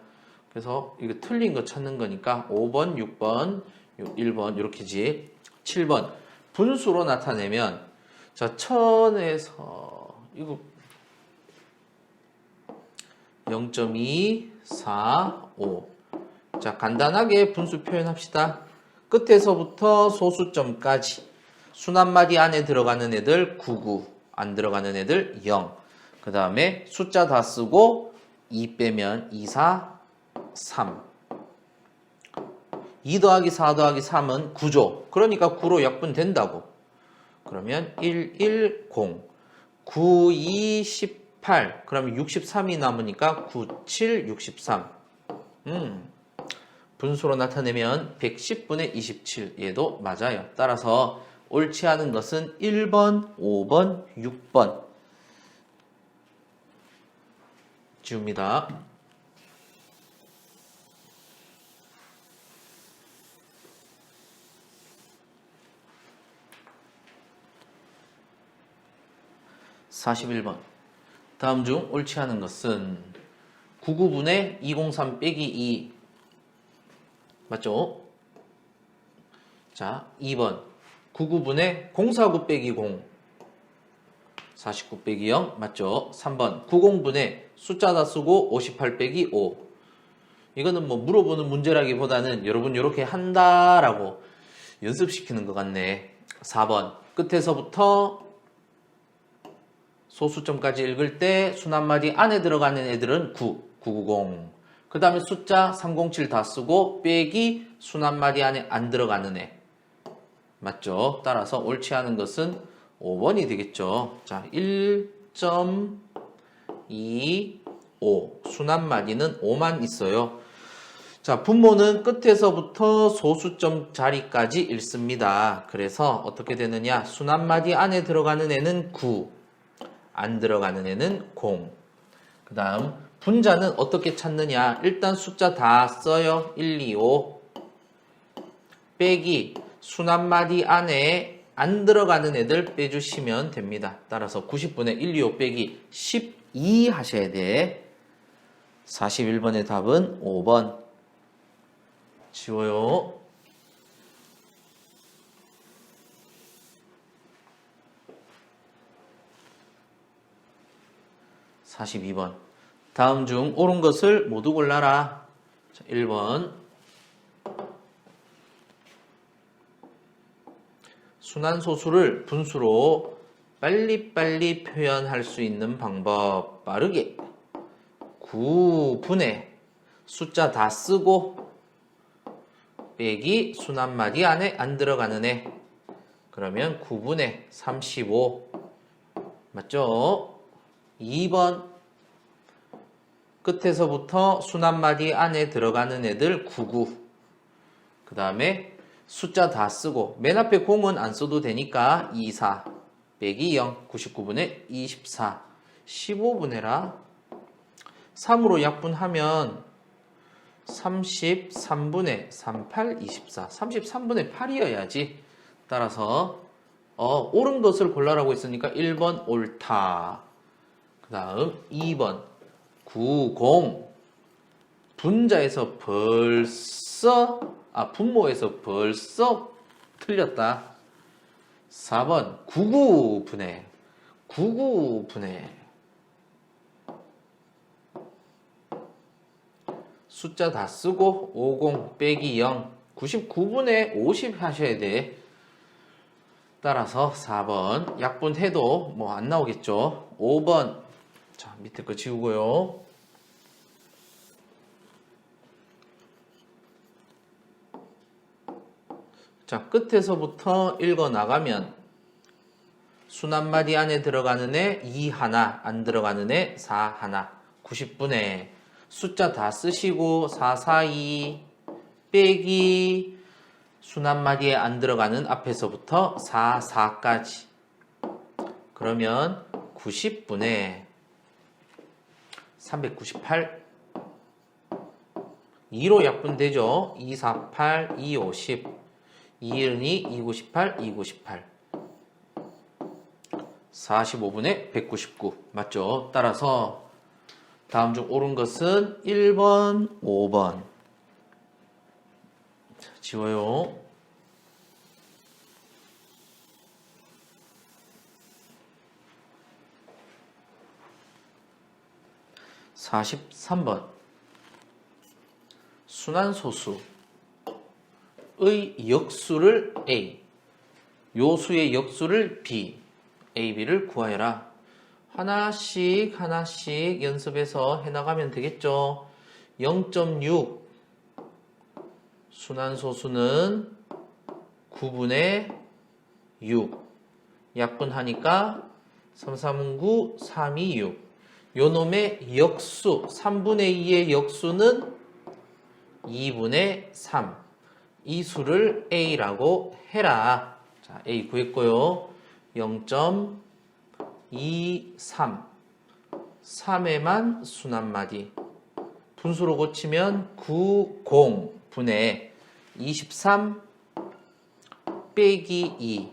그래서 이거 틀린 거 찾는 거니까 5번, 6번, 1번 이렇게지. 7번 분수로 나타내면 자 1000에서 이거 0.245 자 간단하게 분수 표현합시다. 끝에서부터 소수점까지 순한마디 안에 들어가는 애들 99 안 들어가는 애들 0 그 다음에 숫자 다 쓰고 2 빼면 2, 4 3 2 더하기 4 더하기 3은 9죠. 그러니까 9로 약분된다고. 그러면 1, 1, 0 9, 2, 18 그러면 63이 남으니까 9, 7, 63 분수로 나타내면 110분의 27 얘도 맞아요. 따라서 옳지 않은 것은 1번, 5번, 6번 지웁니다. 41번. 다음 중 옳지 않은 것은 99분의 203 빼기 2 맞죠? 자, 2번 99분의 049 빼기 0 49 빼기 0 맞죠? 3번 90분의 숫자 다 쓰고 58 빼기 5 이거는 뭐 물어보는 문제라기보다는 여러분 이렇게 한다라고 연습시키는 것 같네. 4번 끝에서부터 소수점까지 읽을 때 순한마디 안에 들어가는 애들은 9, 990. 그 다음에 숫자 307 다 쓰고 빼기 순한마디 안에 안 들어가는 애. 맞죠? 따라서 옳지 않은 것은 5번이 되겠죠. 자, 1.25 순한마디는 5만 있어요. 자, 분모는 끝에서부터 소수점 자리까지 읽습니다. 그래서 어떻게 되느냐? 순한마디 안에 들어가는 애는 9, 안 들어가는 애는 0. 그 다음 분자는 어떻게 찾느냐? 일단 숫자 다 써요. 1, 2, 5 빼기 순한마디 안에 안 들어가는 애들 빼주시면 됩니다. 따라서 90분의 1, 2, 5 빼기 12 하셔야 돼. 41번의 답은 5번. 지워요. (42번) 다음 중 옳은 것을 모두 골라라. 자, 1번 순환소수를 분수로 빨리빨리 표현할 수 있는 방법. 빠르게 9분의 숫자 다 쓰고 빼기 순한마디 안에 안 들어가는 애. 그러면 9분의 35 맞죠? 2번 끝에서부터 순한마디 안에 들어가는 애들 99. 그 다음에 숫자 다 쓰고 맨 앞에 0은 안 써도 되니까 24. 빼기 0, 99분의 24, 15분해라. 3으로 약분하면 33분의 38, 24, 33분의 8이어야지. 따라서 옳은 것을 골라라고 했으니까 1번 옳다. 그 다음 2번 90. 분자에서 분모에서 벌써 틀렸다. 4번 99분의 숫자 다 쓰고 50 빼기 0, 99분의 50 하셔야 돼. 따라서 4번 약분해도 뭐 안 나오겠죠. 5번 자 밑에 거 지우고요. 자 끝에서부터 읽어 나가면 순한마디 안에 들어가는 애 2 하나, 안 들어가는 애 4 하나. 90분의 숫자 다 쓰시고 4, 4, 2 빼기 순한마디에 안 들어가는 앞에서부터 4, 4까지. 그러면 90분의 398. 2로 약분되죠. 2, 4, 8, 2, 50. 2일이 298, 298. 45분의 199. 맞죠? 따라서 다음 중 옳은 것은 1번, 5번. 자, 지워요. (43번) 순환소수의 역수를 A, 요수의 역수를 B, A, B를 구하여라. 하나씩 연습해서 해나가면 되겠죠. 0.6 순환소수는 9분의 6 약분하니까 3, 3, 9, 3, 2, 6. 요놈의 역수 3분의 2의 역수는 2분의 3. 이 수를 A라고 해라. 자, A 구했고요. 0.23 3에만 순한마디 분수로 고치면 90분의 23 빼기 2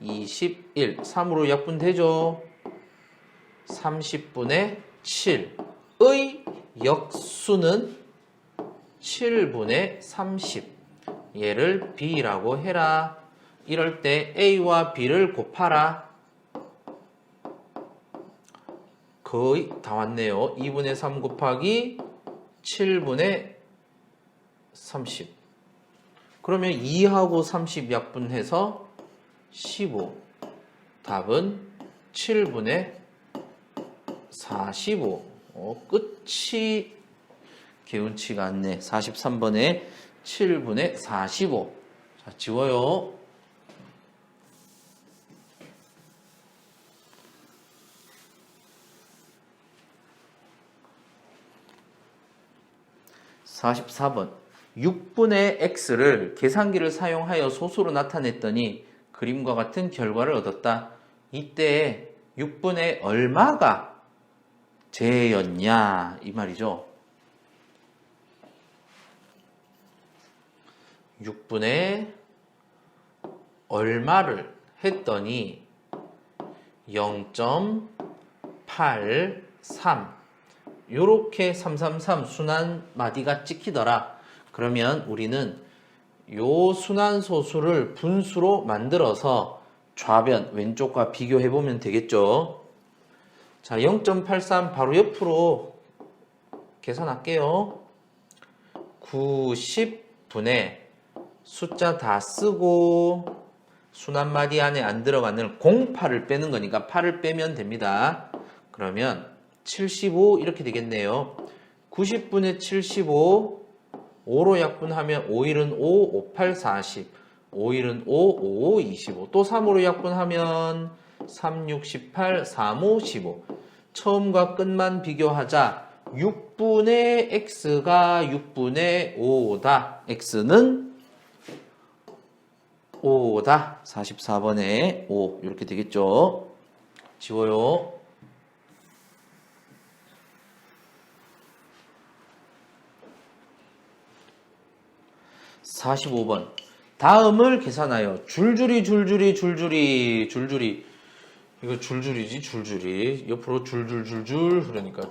21 3으로 약분되죠. 30분의 7의 역수는 7분의 30. 얘를 B라고 해라. 이럴 때 A와 B를 곱하라. 거의 다 왔네요. 2분의 3 곱하기 7분의 30. 그러면 2하고 30 약분해서 15. 답은 7분의 45. 끝이 개운치가 않네. 43번에 7분의 45. 자, 지워요. (44번) 6분의 x를 계산기를 사용하여 소수로 나타냈더니 그림과 같은 결과를 얻었다. 이때 6분의 얼마가 제였냐 이 말이죠. 6분의 얼마를 했더니 0.83 요렇게 333 순환마디가 찍히더라. 그러면 우리는 요 순환소수를 분수로 만들어서 좌변 왼쪽과 비교해보면 되겠죠. 자, 0.83 바로 옆으로 계산할게요. 90분의 숫자 다 쓰고 순환마디 안에 안 들어가는 08을 빼는 거니까 8을 빼면 됩니다. 그러면 75 이렇게 되겠네요. 90분의 75 5로 약분하면 5일은 5, 5, 8, 40 5일은 5, 5, 25 또 3으로 약분하면 3, 6, 18, 3, 5, 15 처음과 끝만 비교하자 6분의 x가 6분의 5다. x는 5다. 44번에 5 이렇게 되겠죠. 지워요. 45번. 다음을 계산하여 줄줄이 이거 줄줄이지 줄줄이 옆으로 줄줄줄줄 그러니까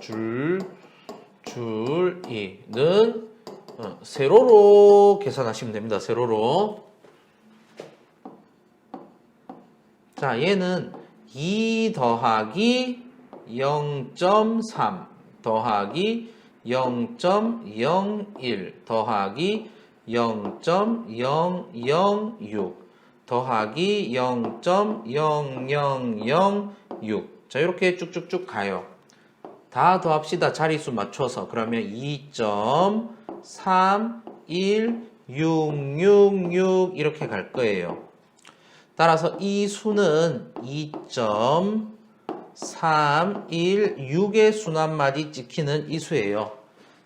줄줄이는 세로로 계산하시면 됩니다. 세로로. 자, 얘는 2 더하기 0.3 더하기 0.01 더하기 0.006 더하기 0.0006 자, 이렇게 쭉쭉쭉 가요. 다 더합시다. 자릿수 맞춰서. 그러면 2.31666 이렇게 갈 거예요. 따라서 이 수는 2.316의 순환마디 찍히는 이 수예요.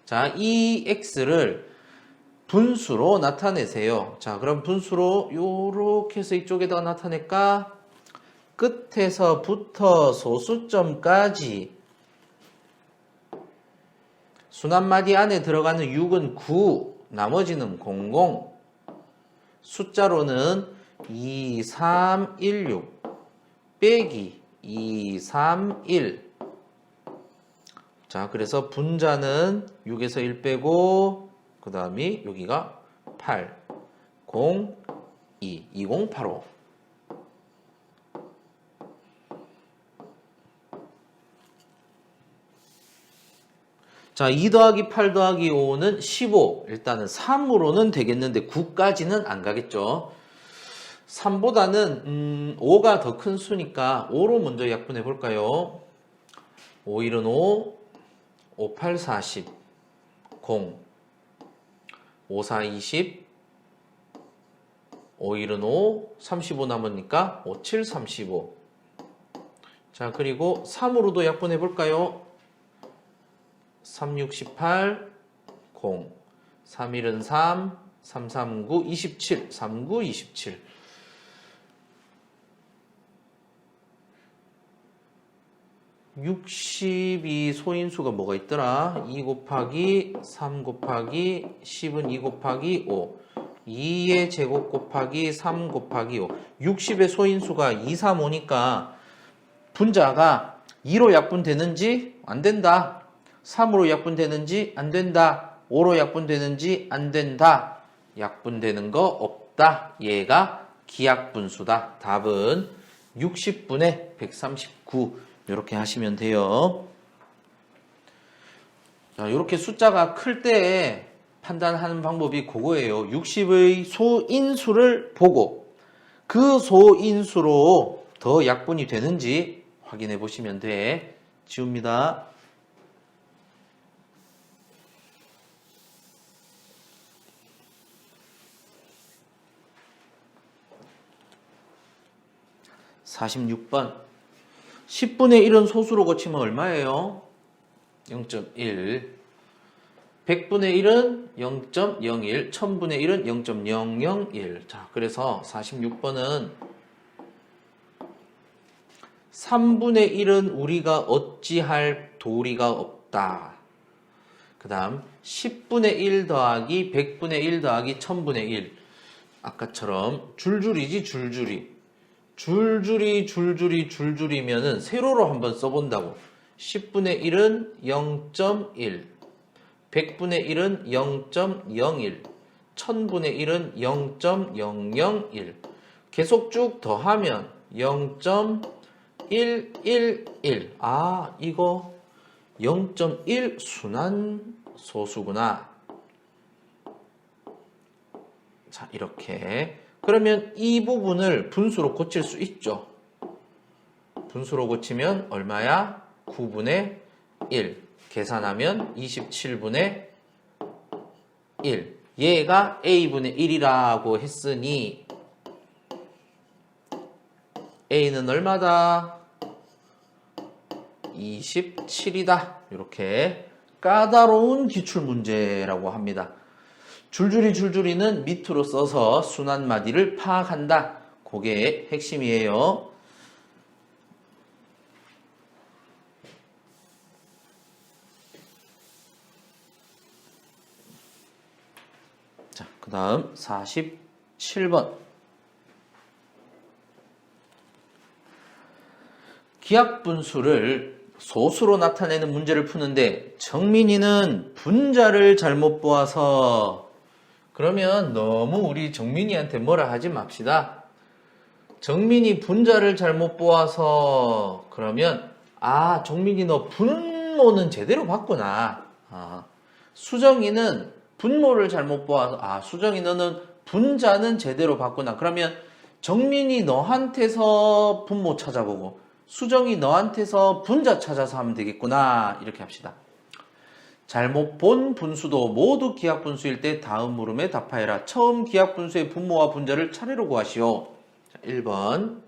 자, 이 x를 분수로 나타내세요. 자, 그럼 분수로 요렇게 해서 이쪽에다가 나타낼까? 끝에서부터 소수점까지 순환마디 안에 들어가는 6은 9, 나머지는 00. 숫자로는 2316 빼기 231. 자, 그래서 분자는 6에서 1 빼고 그 다음이 여기가 8, 0, 2, 2085. 자, 2 더하기 8 더하기 5는 15. 일단은 3으로는 되겠는데 9까지는 안 가겠죠. 3보다는 5가 더 큰 수니까 5로 먼저 약분해 볼까요? 5, 1은 5, 5, 8, 40, 0, 5, 4, 20, 5, 1은 5, 35 남으니까 5, 7, 35. 자, 그리고 3으로도 약분해 볼까요? 3, 6, 18, 0, 3, 1은 3, 3, 3, 9, 27, 3, 9, 27. 60이 소인수가 뭐가 있더라? 2 곱하기 3 곱하기 10은 2 곱하기 5. 2의 제곱 곱하기 3 곱하기 5. 60의 소인수가 2, 3, 5니까 분자가 2로 약분되는지 안 된다. 3으로 약분되는지 안 된다. 5로 약분되는지 안 된다. 약분되는 거 없다. 얘가 기약분수다. 답은 60분의 139. 이렇게 하시면 돼요. 자, 이렇게 숫자가 클 때 판단하는 방법이 그거예요. 60의 소인수를 보고 그 소인수로 더 약분이 되는지 확인해 보시면 돼. 지웁니다. (46번) 10분의 1은 소수로 고치면 얼마예요? 0.1. 100분의 1은 0.01. 1000분의 1은 0.001. 자, 그래서 46번은 3분의 1은 우리가 어찌할 도리가 없다. 그 다음 10분의 1 더하기 100분의 1 더하기 1000분의 1. 아까처럼 줄줄이지 줄줄이. 줄줄이면은 세로로 한번 써본다고. 10분의 1은 0.1, 100분의 1은 0.01, 1000분의 1은 0.001. 계속 쭉 더하면 0.111. 아, 이거 0.1 순환 소수구나. 자, 이렇게. 그러면 이 부분을 분수로 고칠 수 있죠. 분수로 고치면 얼마야? 9분의 1. 계산하면 27분의 1. 얘가 a분의 1이라고 했으니 a는 얼마다? 27이다. 이렇게 까다로운 기출문제라고 합니다. 줄줄이는 밑으로 써서 순환마디를 파악한다. 그게 핵심이에요. 자, 그 다음 47번. 기하분수를 소수로 나타내는 문제를 푸는데 정민이는 분자를 잘못 보아서, 그러면 너무 우리 정민이한테 뭐라 하지 맙시다. 정민이 분자를 잘못 보아서, 그러면 정민이 너 분모는 제대로 봤구나. 수정이는 분모를 잘못 보아서, 수정이 너는 분자는 제대로 봤구나. 그러면 정민이 너한테서 분모 찾아보고 수정이 너한테서 분자 찾아서 하면 되겠구나. 이렇게 합시다. 잘못 본 분수도 모두 기하분수일 때 다음 물음에 답하여라. 처음 기하분수의 분모와 분자를 차례로 구하시오. 자, 1번.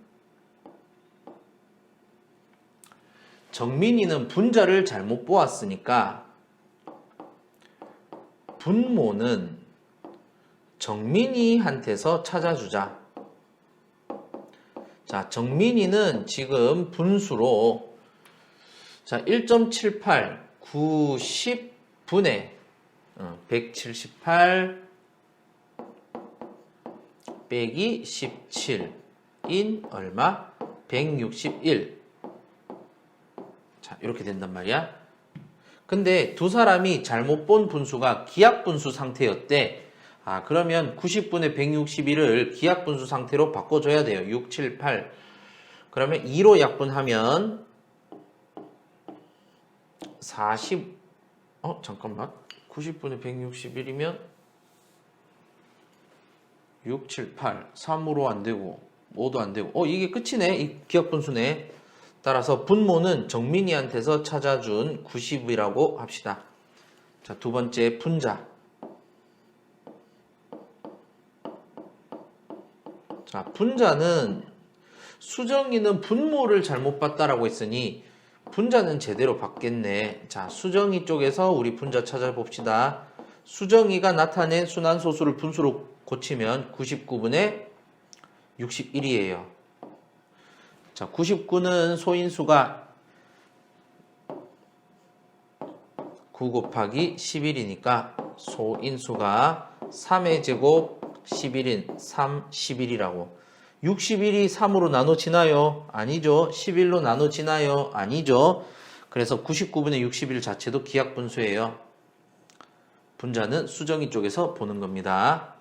정민이는 분자를 잘못 보았으니까 분모는 정민이한테서 찾아주자. 자, 정민이는 지금 분수로 1.78 90분의 178 빼기 17인 얼마? 161. 자, 이렇게 된단 말이야. 근데 두 사람이 잘못 본 분수가 기하분수 상태였대. 그러면 90분의 161을 기하분수 상태로 바꿔줘야 돼요. 6, 7, 8. 그러면 2로 약분하면 40, 잠깐만. 90분의 161이면 6, 7, 8. 3으로 안 되고, 5도 안 되고. 이게 끝이네. 이 기하분수네. 따라서 분모는 정민이한테서 찾아준 90이라고 합시다. 자, 두 번째 분자. 자, 분자는 수정이는 분모를 잘못 봤다라고 했으니 분자는 제대로 봤겠네. 자, 수정이 쪽에서 우리 분자 찾아봅시다. 수정이가 나타낸 순환소수를 분수로 고치면 99분의 61이에요. 자, 99는 소인수가 9 곱하기 11이니까 소인수가 3의 제곱 11인 3, 11이라고. 61이 3으로 나눠지나요? 아니죠. 11로 나눠지나요? 아니죠. 그래서 99분의 61 자체도 기하분수예요. 분자는 수정이 쪽에서 보는 겁니다.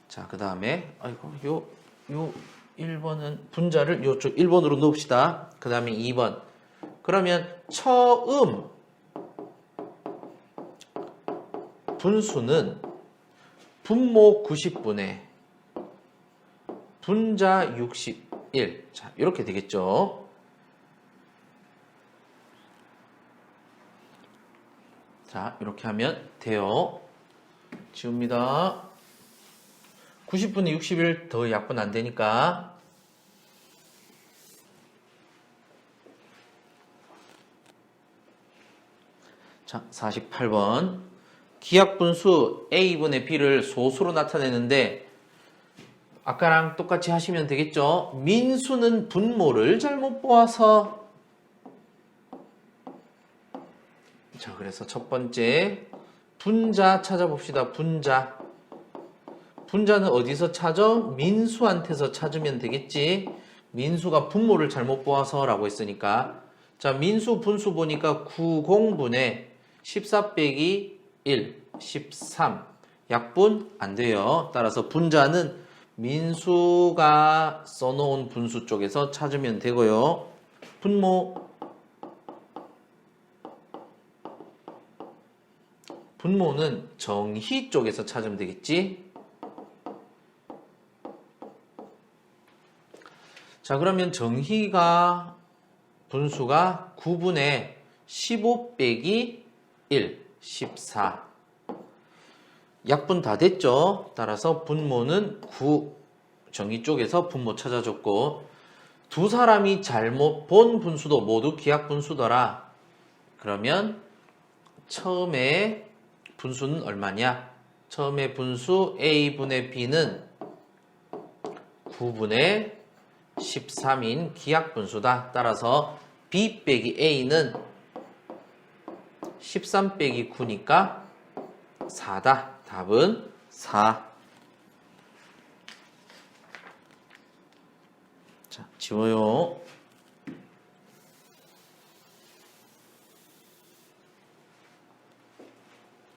자, 그 다음에 요 1번은 분자를 요쪽 1번으로 넣읍시다. 그 다음에 2번. 그러면 처음 분수는 분모 90분의 분자 61. 자, 이렇게 되겠죠. 자, 이렇게 하면 돼요. 지웁니다. 90분의 61 더 약분 안 되니까. 자, 48번. 기하분수 A분의 B를 소수로 나타내는데 아까랑 똑같이 하시면 되겠죠. 민수는 분모를 잘못 보아서. 자, 그래서 첫 번째 분자 찾아봅시다. 분자는 어디서 찾아? 민수한테서 찾으면 되겠지. 민수가 분모를 잘못 보아서 라고 했으니까. 자, 민수 분수 보니까 90분의 14 빼기 1, 13. 약분 안 돼요. 따라서 분자는 민수가 써놓은 분수 쪽에서 찾으면 되고요. 분모는 정희 쪽에서 찾으면 되겠지. 자, 그러면 정희가 분수가 9분의 15 빼기 1, 14. 약분 다 됐죠. 따라서 분모는 9, 정의 쪽에서 분모 찾아줬고, 두 사람이 잘못 본 분수도 모두 기하분수더라. 그러면 처음에 분수는 얼마냐? 처음에 분수 A분의 B는 9분의 13인 기하분수다. 따라서 B 빼기 A는 13 빼기 9니까 4다. 답은 4. 자, 지워요.